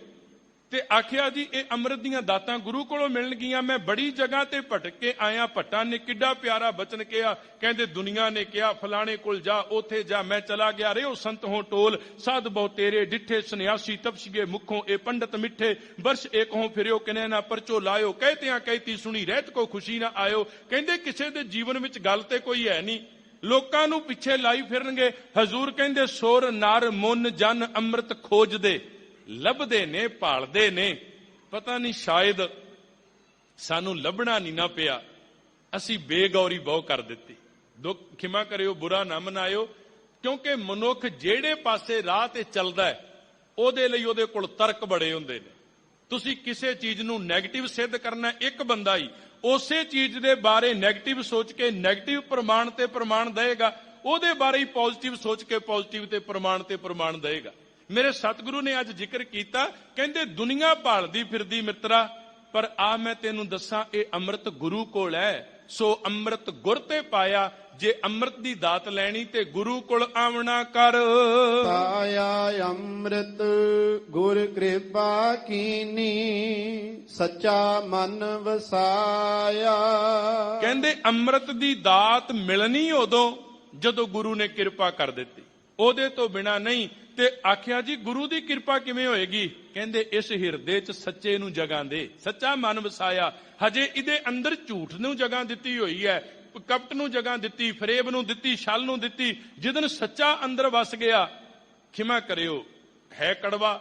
S1: ਤੇ ਆਖਿਆ ਜੀ ਇਹ ਅੰਮ੍ਰਿਤ ਦੀਆਂ ਦਾਤਾਂ ਗੁਰੂ ਕੋਲੋਂ ਮਿਲਣਗੀਆਂ। ਮੈਂ ਬੜੀ ਜਗ੍ਹਾ ਤੇ ਭਟਕ ਕੇ ਆਇਆ। ਭੱਟਾਂ ਨੇ ਕਿੱਡਾ ਪਿਆਰਾ ਬਚਨ ਕਿਹਾ, ਕਹਿੰਦੇ ਦੁਨੀਆ ਨੇ ਕਿਹਾ ਫਲਾਣੇ ਕੋਲ ਜਾ, ਉੱਥੇ ਜਾ। ਮੈਂ ਚਲਾ ਗਿਆ ਰੇ ਉਹ ਸੰਤ ਹੋ ਟੋਲ, ਸਾਧ ਬਹੁ ਤੇਰੇ ਡਿੱਠੇ ਸੰਨਿਆਸੀ ਤਪਸੀਏ ਮੁਖੋਂ, ਇਹ ਪੰਡਤ ਮਿੱਠੇ ਬਰਸ਼ ਏਕ ਹੋਂ ਫਿਰਿਓ, ਕਿਨੇ ਨਾ ਪਰਚੋ ਲਾਇਓ, ਕਹਿਤਿਆਂ ਕਹਿਤੀ ਸੁਣੀ ਰਹਿਤ ਕੋ ਖੁਸ਼ੀ ਨਾ ਆਇਓ। ਕਹਿੰਦੇ ਕਿਸੇ ਦੇ ਜੀਵਨ ਵਿੱਚ ਗੱਲ ਤੇ ਕੋਈ ਹੈ ਨਹੀਂ, ਲੋਕਾਂ ਨੂੰ ਪਿੱਛੇ ਲਾਈ ਫਿਰਨਗੇ। ਹਜ਼ੂਰ ਕਹਿੰਦੇ ਸੁਰ ਨਰ ਮੁਨ ਜਨ ਅੰਮ੍ਰਿਤ ਖੋਜਦੇ, ਲੱਭਦੇ ਨੇ, ਭਾਲਦੇ ਨੇ। ਪਤਾ ਨਹੀਂ ਸ਼ਾਇਦ ਸਾਨੂੰ ਲੱਭਣਾ ਨਹੀਂ ਨਾ ਪਿਆ, ਅਸੀਂ ਬੇਗੌਰੀ ਬਹੁ ਕਰ ਦਿੱਤੀ। ਦੁੱਖ ਖਿਮਾ ਕਰਿਓ, ਬੁਰਾ ਨਾ ਮਨਾਇਓ, ਕਿਉਂਕਿ ਮਨੁੱਖ ਜਿਹੜੇ ਪਾਸੇ ਰਾਹ ਤੇ ਚੱਲਦਾ ਹੈ ਉਹਦੇ ਲਈ ਉਹਦੇ ਕੋਲ ਤਰਕ ਬੜੇ ਹੁੰਦੇ ਨੇ। ਤੁਸੀਂ ਕਿਸੇ ਚੀਜ਼ ਨੂੰ ਨੈਗੇਟਿਵ ਸਿੱਧ ਕਰਨਾ, ਇੱਕ ਬੰਦਾ ਹੀ ਉਸੇ ਚੀਜ਼ ਦੇ ਬਾਰੇ ਨੈਗੇਟਿਵ ਸੋਚ ਕੇ ਨੈਗੇਟਿਵ ਪ੍ਰਮਾਣ ਤੇ ਪ੍ਰਮਾਣ ਦੇਗਾ, ਉਹਦੇ ਬਾਰੇ ਹੀ ਪੋਜ਼ਿਟਿਵ ਸੋਚ ਕੇ ਪੋਜ਼ਿਟਿਵ ਤੇ ਪ੍ਰਮਾਣ ਦੇਗਾ। ਮੇਰੇ ਸਤਿਗੁਰੂ ਨੇ ਅੱਜ ਜ਼ਿਕਰ ਕੀਤਾ, ਕਹਿੰਦੇ ਦੁਨੀਆ ਭਾਲਦੀ ਫਿਰਦੀ ਮਿੱਤਰਾ, ਪਰ ਆ ਮੈਂ ਤੈਨੂੰ ਦੱਸਾਂ ਇਹ ਅੰਮ੍ਰਿਤ ਗੁਰੂ ਕੋਲ ਹੈ। ਸੋ ਅੰਮ੍ਰਿਤ ਗੁਰ ਤੇ ਪਾਇਆ। ਜੇ ਅੰਮ੍ਰਿਤ ਦੀ ਦਾਤ ਲੈਣੀ ਤੇ ਗੁਰੂ ਕੋਲ ਆਵਣਾ ਕਰ।
S2: ਪਾਇਆ ਅੰਮ੍ਰਿਤ ਗੁਰ ਕਿਰਪਾ ਕੀਨੀ, ਸੱਚਾ ਮਨ ਵਸਾਇਆ।
S1: ਕਹਿੰਦੇ ਅੰਮ੍ਰਿਤ ਦੀ ਦਾਤ ਮਿਲਣੀ ਉਦੋਂ ਜਦੋਂ ਗੁਰੂ ਨੇ ਕਿਰਪਾ ਕਰ ਦਿੱਤੀ, ਉਹਦੇ ਤੋਂ ਬਿਨਾ ਨਹੀਂ। ਤੇ ਆਖਿਆ ਜੀ ਗੁਰੂ ਦੀ ਕਿਰਪਾ ਕਿਵੇਂ ਹੋਏਗੀ? ਕਹਿੰਦੇ ਇਸ ਹਿਰਦੇ 'ਚ ਸੱਚੇ ਨੂੰ ਜਗ੍ਹਾ ਦੇ, ਸੱਚਾ ਮਨ ਵਸਾਇਆ। ਹਜੇ ਇਹਦੇ ਅੰਦਰ ਝੂਠ ਨੂੰ ਜਗ੍ਹਾ ਦਿੱਤੀ ਹੋਈ ਹੈ, ਕਪਟ ਨੂੰ ਜਗ੍ਹਾ ਦਿੱਤੀ, ਫਰੇਬ ਨੂੰ ਦਿੱਤੀ, ਛਲ ਨੂੰ ਦਿੱਤੀ। ਜਿਦਨ ਸੱਚਾ ਅੰਦਰ ਵਸ ਗਿਆ, ਖਿਮਾ ਕਰਿਓ ਹੈ ਕੜਵਾ,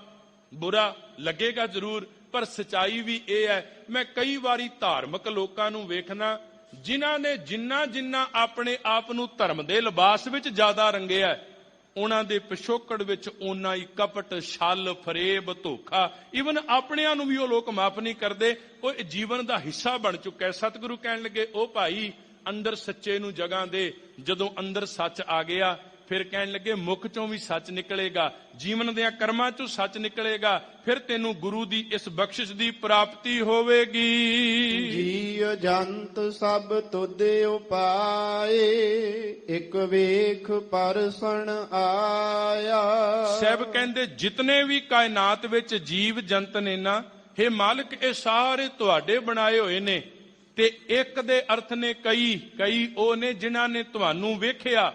S1: ਬੁਰਾ ਲੱਗੇਗਾ ਜ਼ਰੂਰ, ਪਰ ਸਚਾਈ ਵੀ ਇਹ ਹੈ। ਮੈਂ ਕਈ ਵਾਰੀ ਧਾਰਮਿਕ ਲੋਕਾਂ ਨੂੰ ਵੇਖਣਾ, ਜਿਨ੍ਹਾਂ ਨੇ ਜਿੰਨਾ ਆਪਣੇ ਆਪ ਨੂੰ ਧਰਮ ਦੇ ਲਿਬਾਸ ਵਿੱਚ ਜ਼ਿਆਦਾ ਰੰਗਿਆ, ਉਹਨਾਂ ਦੇ ਪਿਛੋਕੜ ਵਿੱਚ ਓਨਾ ਹੀ ਕਪਟ, ਛਲ, ਫਰੇਬ, ਧੋਖਾ, ਈਵਨ ਆਪਣਿਆਂ ਨੂੰ ਵੀ ਉਹ ਲੋਕ ਮਾਫ ਨਹੀਂ ਕਰਦੇ। ਉਹ ਜੀਵਨ ਦਾ ਹਿੱਸਾ ਬਣ ਚੁੱਕਾ ਹੈ। ਸਤਿਗੁਰੂ ਕਹਿਣ ਲੱਗੇ ਉਹ ਭਾਈ ਅੰਦਰ ਸੱਚੇ ਨੂੰ ਜਗ੍ਹਾ ਦੇ। ਜਦੋਂ ਅੰਦਰ ਸੱਚ ਆ ਗਿਆ, ਫਿਰ ਕਹਿਣ ਲੱਗੇ ਮੁਖ ਚੋਂ ਵੀ ਸੱਚ ਨਿਕਲੇਗਾ, ਜੀਵਨ ਦੇ ਕਰਮਾਂ ਚੋਂ ਸੱਚ ਨਿਕਲੇਗਾ, ਫਿਰ ਤੈਨੂੰ ਗੁਰੂ ਦੀ ਇਸ ਬਖਸ਼ਿਸ਼ ਦੀ ਪ੍ਰਾਪਤੀ ਹੋਵੇਗੀ।
S2: ਜੀਵ ਜੰਤ ਸਭ ਤੁਧੇ ਉਪਾਏ, ਇੱਕ ਵੇਖ ਪਰਸਣ ਆਇਆ।
S1: ਸਾਹਿਬ ਕਹਿੰਦੇ ਜਿਤਨੇ ਵੀ ਕਾਇਨਾਤ ਵਿੱਚ ਜੀਵ ਜੰਤ ਨੇ ਨਾ, ਹੇ ਮਾਲਕ ਇਹ ਸਾਰੇ ਤੁਹਾਡੇ ਬਣਾਏ ਹੋਏ ਨੇ। ਤੇ ਇੱਕ ਦੇ ਅਰਥ ਨੇ ਕਈ ਉਹ ਨੇ ਜਿਨ੍ਹਾਂ ਨੇ ਤੁਹਾਨੂੰ ਵੇਖਿਆ,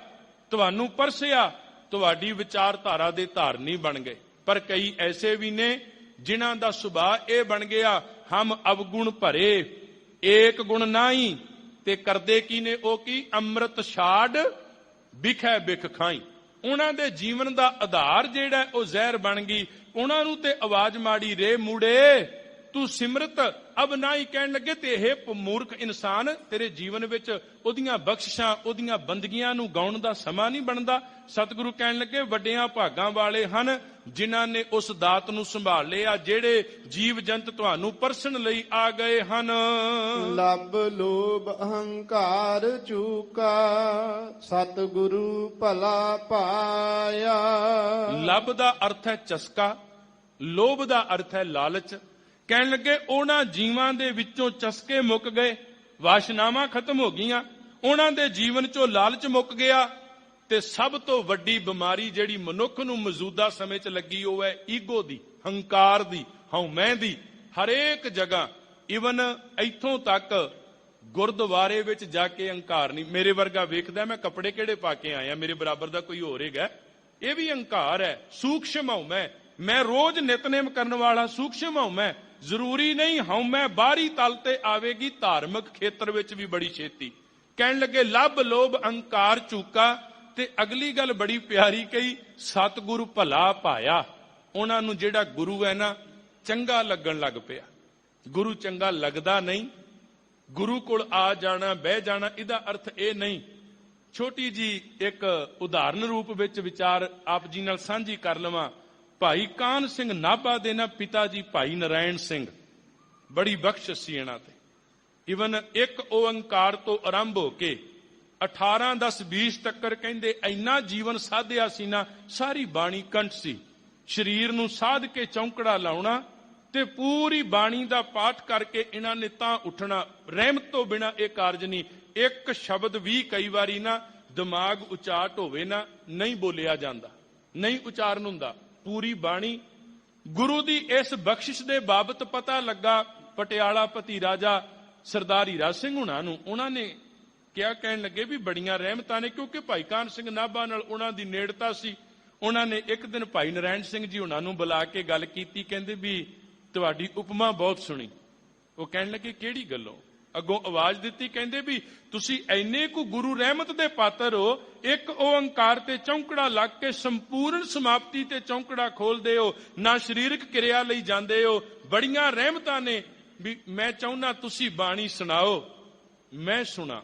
S1: ਤੁਹਾਨੂੰ ਪਰਸਿਆ, ਤੁਹਾਡੀ ਵਿਚਾਰਧਾਰਾ ਦੇ ਧਾਰਨੀ ਬਣ ਗਏ। ਪਰ ਕਈ ਐਸੇ ਵੀ ਨੇ ਜਿਨ੍ਹਾਂ ਦਾ ਸੁਭਾਅ ਇਹ ਬਣ ਗਿਆ, ਹਮ ਅਵਗੁਣ ਭਰੇ ਏਕ ਗੁਣ ਨਾਹੀ। ਤੇ ਕਰਦੇ ਕੀ ਨੇ ਉਹ? ਕੀ ਅੰਮ੍ਰਿਤ ਛਾੜ ਬਿਖੈ ਬਿਖ ਖਾਈ। ਉਹਨਾਂ ਦੇ ਜੀਵਨ ਦਾ ਆਧਾਰ ਜਿਹੜਾ ਉਹ ਜ਼ਹਿਰ ਬਣ ਗਈ। ਉਹਨਾਂ ਨੂੰ ਤੇ ਆਵਾਜ਼ ਮਾੜੀ, ਰੇ ਮੂੜੇ ਤੂੰ ਸਿਮਰਤ ਅਬ ਨਾ ਹੀ। ਕਹਿਣ ਲੱਗੇ ਤੇ ਇਹ ਮੂਰਖ ਇਨਸਾਨ, ਤੇਰੇ ਜੀਵਨ ਵਿੱਚ ਉਹਦੀਆਂ ਬਖਸ਼ਿਸ਼ਾਂ, ਉਹਦੀਆਂ ਬੰਦਗੀਆਂ ਨੂੰ ਗਾਉਣ ਦਾ ਸਮਾਂ ਨਹੀਂ ਬਣਦਾ। ਸਤਿਗੁਰੂ ਕਹਿਣ ਲੱਗੇ ਵੱਡਿਆਂ ਭਾਗਾਂ ਵਾਲੇ ਹਨ ਜਿਨ੍ਹਾਂ ਨੇ ਉਸ ਦਾਤ ਨੂੰ ਸੰਭਾਲ ਲਿਆ, ਜਿਹੜੇ ਜੀਵ ਜੰਤ ਤੁਹਾਨੂੰ ਪਰਸਣ ਲਈ ਆ ਗਏ ਹਨ।
S2: ਲੱਭ ਲੋਭ ਅਹੰਕਾਰ ਚੂਕਾ, ਸਤਿਗੁਰੂ ਭਲਾ ਪਾਇਆ।
S1: ਲੱਭ ਦਾ ਅਰਥ ਹੈ ਚਸਕਾ, ਲੋਭ ਦਾ ਅਰਥ ਹੈ ਲਾਲਚ। ਕਹਿਣ ਲੱਗੇ ਉਹਨਾਂ ਜੀਵਾਂ ਦੇ ਵਿੱਚੋਂ ਚਸਕੇ ਮੁੱਕ ਗਏ, ਵਾਸ਼ਨਾਵਾਂ ਖਤਮ ਹੋ ਗਈਆਂ, ਉਹਨਾਂ ਦੇ ਜੀਵਨ ਚੋਂ ਲਾਲਚ ਮੁੱਕ ਗਿਆ। ਤੇ ਸਭ ਤੋਂ ਵੱਡੀ ਬਿਮਾਰੀ ਜਿਹੜੀ ਮਨੁੱਖ ਨੂੰ ਮੌਜੂਦਾ ਸਮੇਂ 'ਚ ਲੱਗੀ ਉਹ ਹੈ ਈਗੋ ਦੀ, ਹੰਕਾਰ ਦੀ, ਹਉਮੈ ਦੀ। ਹਰੇਕ ਜਗ੍ਹਾ, ਈਵਨ ਇੱਥੋਂ ਤੱਕ ਗੁਰਦੁਆਰੇ ਵਿੱਚ ਜਾ ਕੇ ਹੰਕਾਰ ਨਹੀਂ। ਮੇਰੇ ਵਰਗਾ ਵੇਖਦਾ ਮੈਂ ਕੱਪੜੇ ਕਿਹੜੇ ਪਾ ਕੇ ਆਇਆ, ਮੇਰੇ ਬਰਾਬਰ ਦਾ ਕੋਈ ਹੋਰ ਹੈਗਾ, ਇਹ ਵੀ ਹੰਕਾਰ ਹੈ, ਸੂਖਸ਼ਮ ਹਉਮੈ। ਮੈਂ ਰੋਜ਼ ਨਿਤਨੇਮ ਕਰਨ ਵਾਲਾ ਸੂਖਸ਼ਮ ਹਉਮੈ। ਜ਼ਰੂਰੀ ਨਹੀਂ ਹਉਮੈ ਬਾਹਰੀ ਤਲ ਤੇ ਆਵੇਗੀ, ਧਾਰਮਿਕ ਖੇਤਰ ਵਿੱਚ ਵੀ ਬੜੀ ਛੇਤੀ। ਕਹਿਣ ਲੱਗੇ ਲੱਭ ਲੋਭ ਅਹੰਕਾਰ ਚੂਕਾ। ਤੇ ਅਗਲੀ ਗੱਲ ਬੜੀ ਪਿਆਰੀ ਕਹੀ, ਸਤਿਗੁਰੂ ਭਲਾ ਪਾਇਆ। ਉਹਨਾਂ ਨੂੰ ਜਿਹੜਾ ਗੁਰੂ ਹੈ ਨਾ ਚੰਗਾ ਲੱਗਣ ਲੱਗ ਪਿਆ। ਗੁਰੂ ਚੰਗਾ ਲੱਗਦਾ ਨਹੀਂ, ਗੁਰੂ ਕੋਲ ਆ ਜਾਣਾ, ਬਹਿ ਜਾਣਾ, ਇਹਦਾ ਅਰਥ ਇਹ ਨਹੀਂ। ਛੋਟੀ ਜੀ ਇੱਕ ਉਦਾਹਰਨ ਰੂਪ ਵਿੱਚ ਵਿਚਾਰ ਆਪ ਜੀ ਨਾਲ ਸਾਂਝੀ ਕਰ ਲਵਾਂ। ਭਾਈ ਕਾਹਨ ਸਿੰਘ ਨਾਭਾ ਦੇ ਨਾ ਪਿਤਾ ਜੀ ਭਾਈ ਨਰਾਇਣ ਸਿੰਘ, ਬੜੀ ਬਖਸ਼ਿਸ਼ ਸੀ ਇਹਨਾਂ ਤੇ। ਇਵਨ ਇੱਕ ਓੰਕਾਰ ਤੋਂ ਆਰੰਭ ਹੋ ਕੇ 18 10 20 ਤੱਕਰ ਕਹਿੰਦੇ ਇੰਨਾ ਜੀਵਨ ਸਾਧਿਆ ਸੀ ਨਾ, ਸਾਰੀ ਬਾਣੀ ਕੰਠ ਸੀ। ਸਰੀਰ ਨੂੰ ਸਾਧ ਕੇ ਚੌਂਕੜਾ ਲਾਉਣਾ ਤੇ ਪੂਰੀ ਬਾਣੀ ਦਾ ਪਾਠ ਕਰਕੇ ਇਹਨਾਂ ਨੇ ਤਾਂ ਉੱਠਣਾ। ਰਹਿਮਤ ਤੋਂ ਬਿਨਾ ਇਹ ਕਾਰਜ ਨਹੀਂ। ਇੱਕ ਸ਼ਬਦ ਵੀ ਕਈ ਵਾਰੀ ਨਾ ਦਿਮਾਗ ਉਚਾਟ ਹੋਵੇ ਨਾ, ਨਹੀਂ ਬੋਲਿਆ ਜਾਂਦਾ, ਨਹੀਂ ਉਚਾਰਨ ਹੁੰਦਾ। ਪੂਰੀ ਬਾਣੀ ਗੁਰੂ ਦੀ ਇਸ ਬਖਸ਼ਿਸ਼ ਦੇ ਬਾਬਤ ਪਤਾ ਲੱਗਾ ਪਟਿਆਲਾ ਪਤੀ ਰਾਜਾ ਸਰਦਾਰ ਹੀਰਾ ਸਿੰਘ ਹੁਣਾਂ ਨੂੰ। ਉਹਨਾਂ ਨੇ ਕਿਹਾ, ਕਹਿਣ ਲੱਗੇ ਵੀ ਬੜੀਆਂ ਰਹਿਮਤਾਂ ਨੇ, ਕਿਉਂਕਿ ਭਾਈ ਕਾਹਨ ਸਿੰਘ ਨਾਭਾ ਨਾਲ ਉਹਨਾਂ ਦੀ ਨੇੜਤਾ ਸੀ। ਉਹਨਾਂ ਨੇ ਇੱਕ ਦਿਨ ਭਾਈ ਨਰੈਣ ਸਿੰਘ ਜੀ ਹੁਣਾਂ ਨੂੰ ਬੁਲਾ ਕੇ ਗੱਲ ਕੀਤੀ। ਕਹਿੰਦੇ ਵੀ ਤੁਹਾਡੀ ਉਪਮਾ ਬਹੁਤ ਸੁਣੀ। ਉਹ ਕਹਿਣ ਲੱਗੇ ਕਿਹੜੀ ਗੱਲੋਂ? ਅੱਗੋਂ ਆਵਾਜ਼ ਦਿੱਤੀ, ਕਹਿੰਦੇ ਵੀ ਤੁਸੀਂ ਇੰਨੇ ਕੁ ਗੁਰੂ ਰਹਿਮਤ ਦੇ ਪਾਤਰ ਹੋ, ਇੱਕ ਓੰਕਾਰ ਤੇ ਚੌਂਕੜਾ ਲੱਗ ਕੇ ਸੰਪੂਰਨ ਸਮਾਪਤੀ ਤੇ ਚੌਂਕੜਾ ਖੋਲਦੇ ਹੋ, ਨਾ ਸਰੀਰਕ ਕਿਰਿਆ ਲਈ ਜਾਂਦੇ ਹੋ। ਬੜੀਆਂ ਰਹਿਮਤਾਂ ਨੇ, ਵੀ ਮੈਂ ਚਾਹੁੰਦਾ ਤੁਸੀਂ ਬਾਣੀ ਸੁਣਾਓ, ਮੈਂ ਸੁਣਾ।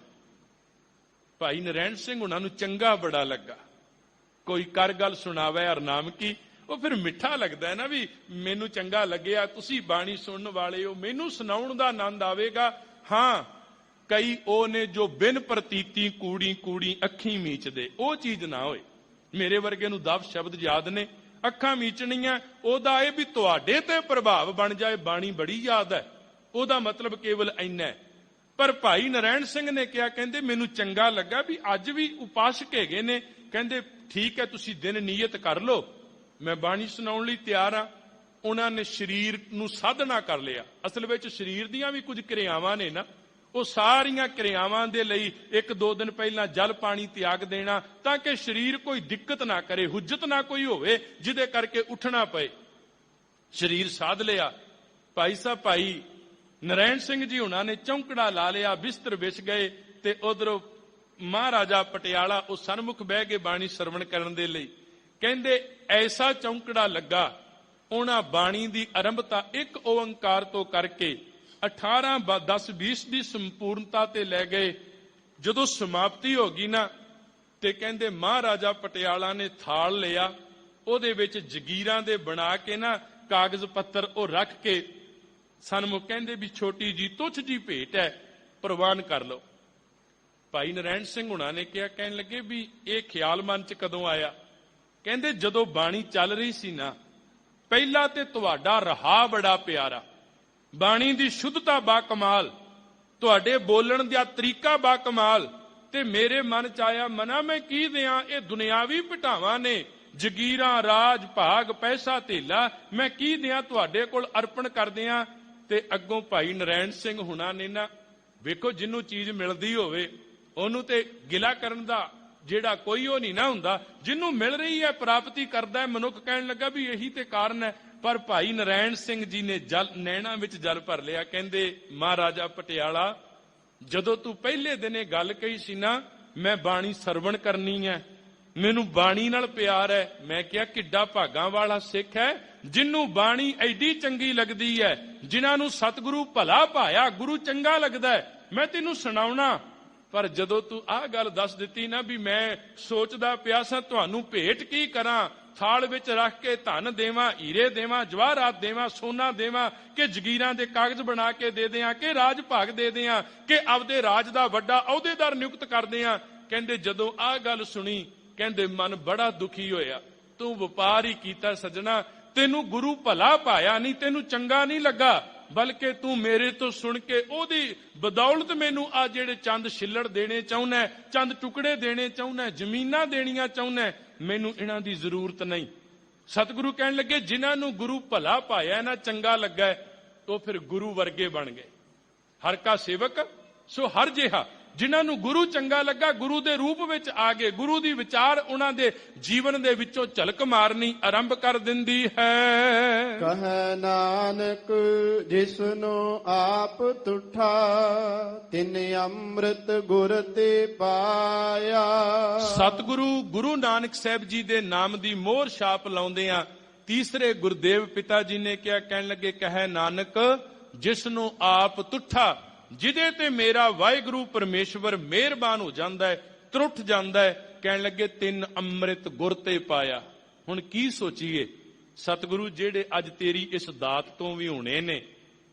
S1: ਭਾਈ ਨਰੈਣ ਸਿੰਘ ਉਹਨਾਂ ਨੂੰ ਚੰਗਾ ਬੜਾ ਲੱਗਾ। ਕੋਈ ਕਰ ਗੱਲ ਸੁਣਾਵੇ ਹਰਨਾਮ ਕੀ, ਉਹ ਫਿਰ ਮਿੱਠਾ ਲੱਗਦਾ ਹੈ ਨਾ, ਵੀ ਮੈਨੂੰ ਚੰਗਾ ਲੱਗਿਆ, ਤੁਸੀਂ ਬਾਣੀ ਸੁਣਨ ਵਾਲੇ ਹੋ, ਮੈਨੂੰ ਸੁਣਾਉਣ ਦਾ ਆਨੰਦ ਆਵੇਗਾ। ਹਾਂ, ਕਈ ਉਹ ਨੇ ਜੋ ਬਿਨ ਪ੍ਰਤੀਤੀ ਕੂੜੀ ਕੂੜੀ ਅੱਖੀਂ ਮੀਚਦੇ, ਉਹ ਚੀਜ਼ ਨਾ ਹੋਏ। ਮੇਰੇ ਵਰਗੇ ਨੂੰ 10 ਸ਼ਬਦ ਯਾਦ ਨੇ, ਅੱਖਾਂ ਮੀਚਣੀਆਂ, ਉਹਦਾ ਇਹ ਵੀ ਤੁਹਾਡੇ ਤੇ ਪ੍ਰਭਾਵ ਬਣ ਜਾਏ। ਬਾਣੀ ਬੜੀ ਯਾਦ ਹੈ, ਉਹਦਾ ਮਤਲਬ ਕੇਵਲ ਇੰਨਾ ਹੈ। ਪਰ ਭਾਈ ਨਰੈਣ ਸਿੰਘ ਨੇ ਕਿਹਾ, ਕਹਿੰਦੇ ਮੈਨੂੰ ਚੰਗਾ ਲੱਗਾ ਵੀ ਅੱਜ ਵੀ ਉਪਾਸਕ ਹੈਗੇ ਨੇ। ਕਹਿੰਦੇ ਠੀਕ ਹੈ, ਤੁਸੀਂ ਦਿਨ ਨੀਅਤ ਕਰ ਲਓ, ਮੈਂ ਬਾਣੀ ਸੁਣਾਉਣ ਲਈ ਤਿਆਰ ਹਾਂ। ਉਹਨਾਂ ਨੇ ਸਰੀਰ ਨੂੰ ਸਾਧਨਾ ਕਰ ਲਿਆ। ਅਸਲ ਵਿੱਚ ਸਰੀਰ ਦੀਆਂ ਵੀ ਕੁਝ ਕਿਰਿਆਵਾਂ ਨੇ ਨਾ, ਉਹ ਸਾਰੀਆਂ ਕਿਰਿਆਵਾਂ ਦੇ ਲਈ 1-2 ਦਿਨ ਪਹਿਲਾਂ ਜਲ ਪਾਣੀ ਤਿਆਗ ਦੇਣਾ, ਤਾਂ ਕਿ ਸਰੀਰ ਕੋਈ ਦਿੱਕਤ ਨਾ ਕਰੇ, ਹੁੱਜਤ ਨਾ ਕੋਈ ਹੋਵੇ ਜਿਹਦੇ ਕਰਕੇ ਉੱਠਣਾ ਪਏ। ਸਰੀਰ ਸਾਧ ਲਿਆ। ਭਾਈ ਸਾਹਿਬ ਭਾਈ ਨਰੈਣ ਸਿੰਘ ਜੀ ਉਹਨਾਂ ਨੇ ਚੌਂਕੜਾ ਲਾ ਲਿਆ, ਬਿਸਤਰ ਵਿਛ ਗਏ ਤੇ ਉਧਰੋਂ ਮਹਾਰਾਜਾ ਪਟਿਆਲਾ ਉਹ ਸਨਮੁਖ ਬਹਿ ਕੇ ਬਾਣੀ ਸਰਵਣ ਕਰਨ ਦੇ ਲਈ। ਕਹਿੰਦੇ ਐਸਾ ਚੌਂਕੜਾ ਲੱਗਾ, ਉਹਨਾਂ ਬਾਣੀ ਦੀ ਆਰੰਭਤਾ ਇੱਕ ਓੰਕਾਰ ਤੋਂ ਕਰਕੇ 18 10 20 ਦੀ ਸੰਪੂਰਨਤਾ ਤੇ ਲੈ ਗਏ। ਜਦੋਂ ਸਮਾਪਤੀ ਹੋ ਗਈ ਨਾ, ਤੇ ਕਹਿੰਦੇ ਮਹਾਰਾਜਾ ਪਟਿਆਲਾ ਨੇ ਥਾਲ ਲਿਆ, ਉਹਦੇ ਵਿੱਚ ਜਗੀਰਾਂ ਦੇ ਬਣਾ ਕੇ ਨਾ ਕਾਗਜ਼ ਪੱਤਰ ਉਹ ਰੱਖ ਕੇ ਸਨਮੁਖ ਕਹਿੰਦੇ ਵੀ ਛੋਟੀ ਜੀ ਤੁੱਛ ਜੀ ਭੇਟ ਹੈ, ਪ੍ਰਵਾਨ ਕਰ ਲਓ। ਭਾਈ ਨਰੈਣ ਸਿੰਘ ਹੁਣਾਂ ਨੇ ਕਿਹਾ, ਕਹਿਣ ਲੱਗੇ ਵੀ ਇਹ ਖਿਆਲ ਮਨ ਚ ਕਦੋਂ ਆਇਆ? ਕਹਿੰਦੇ ਜਦੋਂ ਬਾਣੀ ਚੱਲ ਰਹੀ ਸੀ ਨਾ, ਪਹਿਲਾ ਤੇ ਤੁਹਾਡਾ ਰਹਾ ਬੜਾ ਪਿਆਰਾ, ਬਾਣੀ ਦੀ ਸ਼ੁੱਧਤਾ ਬਾ ਕਮਾਲ, ਤੁਹਾਡੇ ਬੋਲਣ ਦਾ ਤਰੀਕਾ ਬਾ ਕਮਾਲ, ਤੇ ਮੇਰੇ ਮਨ ਚ ਆਇਆ, ਮਨਾ ਮੈਂ ਕੀ ਦਿਆਂ, ਇਹ ਦੁਨਿਆਵੀ ਭਟਾਵਾਂ ਨੇ, ਜਗੀਰਾਂ ਰਾਜ ਭਾਗ ਪੈਸਾ ਧੇਲਾ, ਮੈਂ ਕੀ ਦਿਆਂ ਤੁਹਾਡੇ ਕੋਲ ਅਰਪਣ ਕਰਦੇ ਆ। ਤੇ ਅੱਗੋਂ ਭਾਈ ਨਰੈਣ ਸਿੰਘ ਹੁਣਾਂ ਨੇ ਨਾ, ਵੇਖੋ ਜਿਹਨੂੰ ਚੀਜ਼ ਮਿਲਦੀ ਹੋਵੇ ਉਹਨੂੰ ਤੇ ਗਿਲਾ ਕਰਨ ਦਾ ਜਿਹੜਾ ਕੋਈ ਉਹ ਨਹੀਂ ਨਾ ਹੁੰਦਾ, ਜਿਹਨੂੰ ਮਿਲ ਰਹੀ ਹੈ ਪ੍ਰਾਪਤੀ ਕਰਦਾ ਹੈ ਮਨੁੱਖ। ਕਹਿਣ ਲੱਗਾ ਵੀ ਇਹੀ ਤੇ ਕਾਰਨ ਹੈ। ਪਰ ਭਾਈ ਨਰੈਣ ਸਿੰਘ ਜੀ ਨੇ ਨੈਣਾ ਵਿੱਚ ਜਲ ਭਰ ਲਿਆ। ਕਹਿੰਦੇ ਮਹਾਰਾਜਾ ਪਟਿਆਲਾ, ਜਦੋਂ ਤੂੰ ਪਹਿਲੇ ਦਿਨ ਇਹ ਗੱਲ ਕਹੀ ਸੀ ਨਾ, ਮੈਂ ਬਾਣੀ ਸਰਵਣ ਕਰਨੀ ਹੈ, ਮੈਨੂੰ ਬਾਣੀ ਨਾਲ ਪਿਆਰ ਹੈ, ਮੈਂ ਕਿਹਾ ਕਿੱਡਾ ਭਾਗਾਂ ਵਾਲਾ ਸਿੱਖ ਹੈ ਜਿਹਨੂੰ ਬਾਣੀ ਐਡੀ ਚੰਗੀ ਲੱਗਦੀ ਹੈ, ਜਿਨ੍ਹਾਂ ਨੂੰ ਸਤਿਗੁਰੂ ਭਲਾ ਭਾਇਆ, ਗੁਰੂ ਚੰਗਾ ਲੱਗਦਾ ਹੈ, ਮੈਂ ਤੈਨੂੰ ਸੁਣਾਉਣਾ। ਪਰ ਜਦੋਂ ਤੂੰ ਆਹ ਗੱਲ ਦੱਸ ਦਿੱਤੀ ਨਾ, ਵੀ ਮੈਂ ਸੋਚਦਾ ਪਿਆ ਸਾਂ ਤੁਹਾਨੂੰ ਭੇਟ ਕੀ ਕਰਾਂ, ਥਾਲ ਵਿੱਚ ਰੱਖ ਕੇ ਧਨ ਦੇਵਾਂ, ਹੀਰੇ ਦੇਵਾਂ, ਜਵਾਹਰਾਤ ਦੇਵਾਂ, ਸੋਨਾ ਦੇਵਾਂ, ਕਿ ਜਗੀਰਾਂ ਦੇ ਕਾਗਜ਼ ਬਣਾ ਕੇ ਦੇ ਦਿਆਂ, ਕਿ ਰਾਜ ਭਾਗ ਦੇ ਦਿਆਂ, ਕਿ ਆਪਦੇ ਰਾਜ ਦਾ ਵੱਡਾ ਅਹੁਦੇਦਾਰ ਨਿਯੁਕਤ ਕਰ ਦਿਆਂ। ਕਹਿੰਦੇ ਜਦੋਂ ਆਹ ਗੱਲ ਸੁਣੀ, ਕਹਿੰਦੇ ਮਨ ਬੜਾ ਦੁਖੀ ਹੋਇਆ। ਤੂੰ ਵਪਾਰ ਹੀ ਕੀਤਾ ਸੱਜਣਾ, ਤੈਨੂੰ ਗੁਰੂ ਭਲਾ ਪਾਇਆ ਨਹੀਂ, ਤੈਨੂੰ ਚੰਗਾ ਨਹੀਂ ਲੱਗਾ, ਬਲਕਿ ਤੂੰ ਮੇਰੇ ਤੋਂ ਸੁਣ ਕੇ ਉਹਦੀ ਬਦੌਲਤ ਮੈਨੂੰ ਆ ਜਿਹੜੇ ਚੰਦ ਛਿੱਲੜ ਦੇਣੇ ਚਾਹੁੰਦਾ, ਚੰਦ ਟੁਕੜੇ ਦੇਣੇ ਚਾਹੁੰਦਾ, ਜ਼ਮੀਨਾਂ ਦੇਣੀਆਂ ਚਾਹੁੰਦਾ, ਮੈਨੂੰ ਇਹਨਾਂ ਦੀ ਜ਼ਰੂਰਤ ਨਹੀਂ। ਸਤਿਗੁਰੂ ਕਹਿਣ ਲੱਗੇ ਜਿਨ੍ਹਾਂ ਨੂੰ ਗੁਰੂ ਭਲਾ ਪਾਇਆ ਨਾ, ਚੰਗਾ ਲੱਗਾ, ਉਹ ਫਿਰ ਗੁਰੂ ਵਰਗੇ ਬਣ ਗਏ। ਹਰ ਕਾ ਸੇਵਕ ਸੋ ਹਰ ਜਿਹਾ, ਜਿਨ੍ਹਾਂ ਨੂੰ ਗੁਰੂ ਚੰਗਾ ਲੱਗਾ, ਗੁਰੂ ਦੇ ਰੂਪ ਵਿੱਚ ਆ ਗਏ, ਗੁਰੂ ਦੀ ਵਿਚਾਰ ਉਹਨਾਂ ਦੇ ਜੀਵਨ ਦੇ ਵਿੱਚੋਂ ਝਲਕ ਮਾਰਨੀ ਆਰੰਭ ਕਰ ਦਿੰਦੀ ਹੈ।
S2: ਕਹੈ ਨਾਨਕ ਜਿਸਨੂੰ ਆਪ ਤੁਠਾ, ਤਿਨ ਅੰਮ੍ਰਿਤ ਗੁਰ ਤੇ ਪਾਇਆ।
S1: ਸਤਿਗੁਰੂ ਗੁਰੂ ਨਾਨਕ ਸਾਹਿਬ ਜੀ ਦੇ ਨਾਮ ਦੀ ਮੋਹਰ ਛਾਪ ਲਾਉਂਦੇ ਆ। ਤੀਸਰੇ ਗੁਰਦੇਵ ਪਿਤਾ ਜੀ ਨੇ ਕਿਹਾ, ਕਹਿਣ ਲੱਗੇ ਕਹੈ ਨਾਨਕ ਜਿਸਨੂੰ ਆਪ ਤੁਠਾ, ਜਿਹਦੇ ਤੇ ਮੇਰਾ ਵਾਹਿਗੁਰੂ ਪਰਮੇਸ਼ਵਰ ਮਿਹਰਬਾਨ ਹੋ ਜਾਂਦਾ ਹੈ, ਤਰੁੱਠ ਜਾਂਦਾ ਹੈ। ਕਹਿਣ ਲੱਗੇ ਤਿੰਨ ਅੰਮ੍ਰਿਤ ਗੁਰ ਤੇ ਪਾਇਆ। ਹੁਣ ਕੀ ਸੋਚੀਏ, ਸਤਿਗੁਰੂ ਜਿਹੜੇ ਅੱਜ ਤੇਰੀ ਇਸ ਦਾਤ ਤੋਂ ਵੀ ਹੋਣੇ ਨੇ,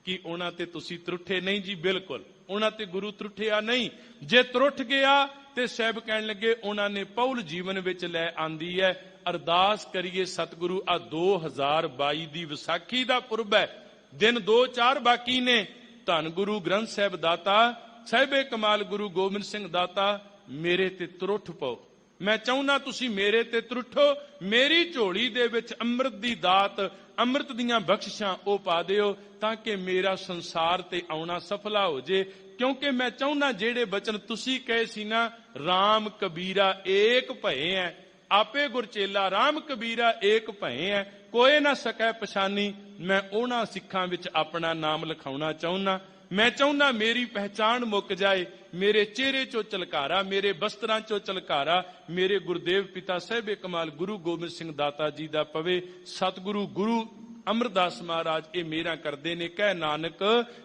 S1: ਕਿ ਉਹਨਾਂ ਤੇ ਤੁਸੀਂ ਤਰੁੱਠੇ ਨਹੀਂ ਜੀ। ਬਿਲਕੁਲ ਉਹਨਾਂ ਤੇ ਗੁਰੂ ਤਰੁੱਠਿਆ ਨਹੀਂ। ਜੇ ਤਰੁੱਠ ਗਿਆ ਤੇ ਸਾਹਿਬ ਕਹਿਣ ਲੱਗੇ ਉਹਨਾਂ ਨੇ ਪੌਲ ਜੀਵਨ ਵਿੱਚ ਲੈ ਆਂਦੀ ਹੈ। ਅਰਦਾਸ ਕਰੀਏ ਸਤਿਗੁਰੂ, ਆ 2022 ਦੀ ਵਿਸਾਖੀ ਦਾ ਪੁਰਬ ਹੈ, ਦਿਨ 2-4 ਬਾਕੀ ਨੇ। ਧੰਨ ਗੁਰੂ ਗ੍ਰੰਥ ਸਾਹਿਬ ਦਾਤਾ, ਸਾਹਿਬੇ ਕਮਾਲ ਗੁਰੂ ਗੋਬਿੰਦ ਸਿੰਘ ਦਾਤਾ, ਮੇਰੇ ਤੇ ਤਰੁੱਠ ਪਾਓ। ਮੈਂ ਚਾਹੁੰਦਾ ਤੁਸੀਂ ਮੇਰੇ ਤੇ ਤਰੁੱਠੋ, ਮੇਰੀ ਝੋਲੀ ਦੇ ਵਿੱਚ ਅੰਮ੍ਰਿਤ ਦੀ ਦਾਤ, ਅੰਮ੍ਰਿਤ ਦੀਆਂ ਬਖਸ਼ਿਸ਼ਾਂ ਉਹ ਪਾ ਦਿਓ, ਤਾਂ ਕਿ ਮੇਰਾ ਸੰਸਾਰ ਤੇ ਆਉਣਾ ਸਫਲਾ ਹੋ ਜੇ। ਕਿਉਂਕਿ ਮੈਂ ਚਾਹੁੰਦਾ ਜਿਹੜੇ ਬਚਨ ਤੁਸੀਂ ਕਹੇ ਸੀ ਨਾ, ਰਾਮ ਕਬੀਰਾ ਏਕ ਭਏ ਐ, ਆਪੇ ਗੁਰਚੇਲਾ ਰਾਮ ਕਬੀਰਾ ਏਕ ਭਏ ਐ, ਕੋਏ ਨਾ ਸਕੈ ਪਛਾਨੀ। ਮੈਂ ਉਹਨਾਂ ਸਿੱਖਾਂ ਵਿੱਚ ਆਪਣਾ ਨਾਮ ਲਿਖਾਉਣਾ ਚਾਹੁੰਦਾ। ਮੈਂ ਚਾਹੁੰਦਾ ਮੇਰੀ ਪਹਿਚਾਣ ਮੁੱਕ ਜਾਏ, ਮੇਰੇ ਚਿਹਰੇ ਚੋਂ ਝਲਕਾਰਾ, ਮੇਰੇ ਬਸਤਰਾਂ ਚੋਂ ਝਲਕਾਰਾ ਮੇਰੇ ਗੁਰਦੇਵ ਪਿਤਾ ਸਾਹਿਬੇ ਕਮਾਲ ਗੁਰੂ ਗੋਬਿੰਦ ਸਿੰਘ ਦਾਤਾ ਜੀ ਦਾ ਪਵੇ। ਸਤਿਗੁਰੂ ਗੁਰੂ ਅਮਰਦਾਸ ਮਹਾਰਾਜ ਇਹ ਮੇਰਾ ਕਰਦੇ ਨੇ। ਕਹਿ ਨਾਨਕ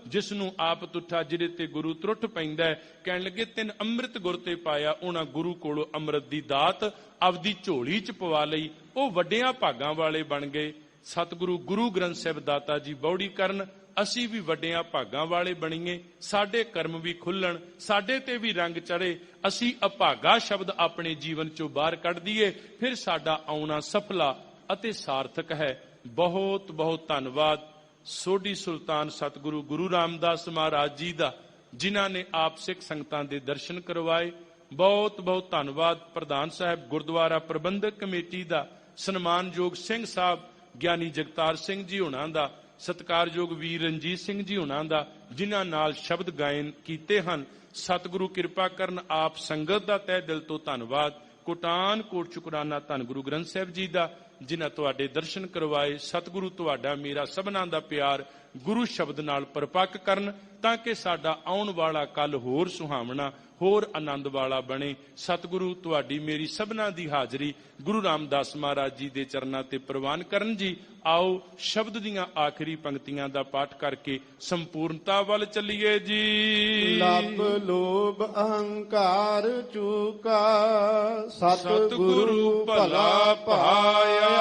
S1: ਜਿਸ ਨੂੰ ਆਪ ਤੁੱਠਾ, ਜਿਹਦੇ ਤੇ ਗੁਰੂ ਤਰੁੱਠ ਪੈਂਦਾ ਹੈ। ਕਹਿਣ ਲੱਗੇ ਤਿੰਨ ਅੰਮ੍ਰਿਤ ਗੁਰ ਤੇ ਪਾਇਆ, ਉਹਨਾਂ ਗੁਰੂ ਕੋਲੋਂ ਅੰਮ੍ਰਿਤ ਦੀ ਦਾਤ ਆਪਦੀ ਝੋਲੀ ਚ ਪਵਾ ਲਈ, ਉਹ ਵੱਡਿਆਂ ਭਾਗਾਂ ਵਾਲੇ ਬਣ ਗਏ। ਸਤਿਗੁਰੂ ਗੁਰੂ ਗ੍ਰੰਥ ਸਾਹਿਬ ਦਾਤਾ ਜੀ ਬੌੜੀ ਕਰਨ, ਅਸੀਂ ਵੀ ਵੱਡਿਆਂ ਭਾਗਾਂ ਵਾਲੇ ਬਣੀਏ, ਸਾਡੇ ਕਰਮ ਵੀ ਖੁੱਲਣ, ਸਾਡੇ ਤੇ ਵੀ ਰੰਗ ਚੜੇ, ਅਸੀਂ ਅਭਾਗਾ ਸ਼ਬਦ ਆਪਣੇ ਜੀਵਨ ਚੋਂ ਬਾਹਰ ਕੱਢ ਦਈਏ, ਫਿਰ ਸਾਡਾ ਆਉਣਾ ਸਫਲਾ ਅਤੇ ਸਾਰਥਕ ਹੈ। ਬਹੁਤ ਬਹੁਤ ਧੰਨਵਾਦ ਸੋਢੀ ਸੁਲਤਾਨ ਸਤਿਗੁਰੂ ਗੁਰੂ ਰਾਮਦਾਸ ਮਹਾਰਾਜ ਜੀ ਦਾ, ਜਿਨ੍ਹਾਂ ਨੇ ਆਪ ਸਿੱਖ ਸੰਗਤਾਂ ਦੇ ਦਰਸ਼ਨ ਕਰਵਾਏ। ਬਹੁਤ ਬਹੁਤ ਧੰਨਵਾਦ ਪ੍ਰਧਾਨ ਸਾਹਿਬ ਗੁਰਦੁਆਰਾ ਪ੍ਰਬੰਧਕ ਕਮੇਟੀ ਦਾ, ਸਨਮਾਨਯੋਗ ਸਿੰਘ ਸਾਹਿਬ ਗਿਆਨੀ ਜਗਤਾਰ ਸਿੰਘ ਜੀ ਹੋਣਾ ਦਾ, ਸਤਿਕਾਰਯੋਗ ਵੀਰ ਰਣਜੀਤ ਸਿੰਘ ਜੀ ਹੋਣਾ ਦਾ, ਜਿਨ੍ਹਾਂ ਨਾਲ ਸ਼ਬਦ ਗਾਇਨ ਕੀਤੇ ਹਨ। ਸਤਿਗੁਰੂ ਕਿਰਪਾ ਕਰਨ। ਆਪ ਸੰਗਤ ਦਾ ਤਹਿ ਦਿਲ ਤੋਂ ਧੰਨਵਾਦ। ਕੋਟਾਨ ਕੋਟ ਸ਼ੁਕਰਾਨਾ ਧੰਨ ਗੁਰੂ ਗ੍ਰੰਥ ਸਾਹਿਬ ਜੀ ਦਾ, ਜਿਨ੍ਹਾਂ ਤੁਹਾਡੇ ਦਰਸ਼ਨ ਕਰਵਾਏ। ਸਤਿਗੁਰੂ ਤੁਹਾਡਾ ਮੇਰਾ ਸਭਨਾਂ ਦਾ ਪਿਆਰ ਗੁਰੂ ਸ਼ਬਦ ਨਾਲ ਪਰਪੱਕ ਕਰਨ, ਤਾਂ ਕਿ ਸਾਡਾ ਆਉਣ ਵਾਲਾ ਕੱਲ ਹੋਰ ਸੁਹਾਵਣਾ, ਹੋਰ ਆਨੰਦ ਵਾਲਾ ਬਣੇ। ਸਤਿਗੁਰੂ ਤੁਹਾਡੀ ਮੇਰੀ ਸਭਨਾਂ ਦੀ ਹਾਜ਼ਰੀ ਗੁਰੂ ਰਾਮਦਾਸ ਮਹਾਰਾਜ ਜੀ ਦੇ ਚਰਨਾਂ ਤੇ ਪ੍ਰਵਾਨ ਕਰਨ ਜੀ। ਆਓ ਸ਼ਬਦ ਦੀਆਂ ਆਖਰੀ ਪੰਕਤੀਆਂ ਦਾ ਪਾਠ ਕਰਕੇ ਸੰਪੂਰਨਤਾ ਵੱਲ ਚੱਲੀਏ ਜੀ।
S2: ਲੱਭ ਲੋਭ ਅਹੰਕਾਰ ਚੂਕਾ, ਸਤਿਗੁਰੂ ਭਲਾ ਪਾਇਆ।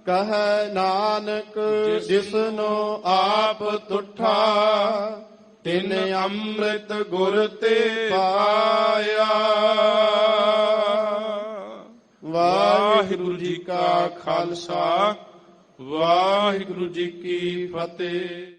S2: ਕਹੈ ਨਾਨਕ ਜਿਸਨੂੰ ਆਪ ਤੁਠਾ, ਤਿਨ ਅੰਮ੍ਰਿਤ ਗੁਰ ਤੇ ਪਾਇਆ। ਵਾਹਿਗੁਰੂ ਜੀ ਕਾ ਖਾਲਸਾ, ਵਾਹਿਗੁਰੂ ਜੀ ਕੀ ਫਤਿਹ।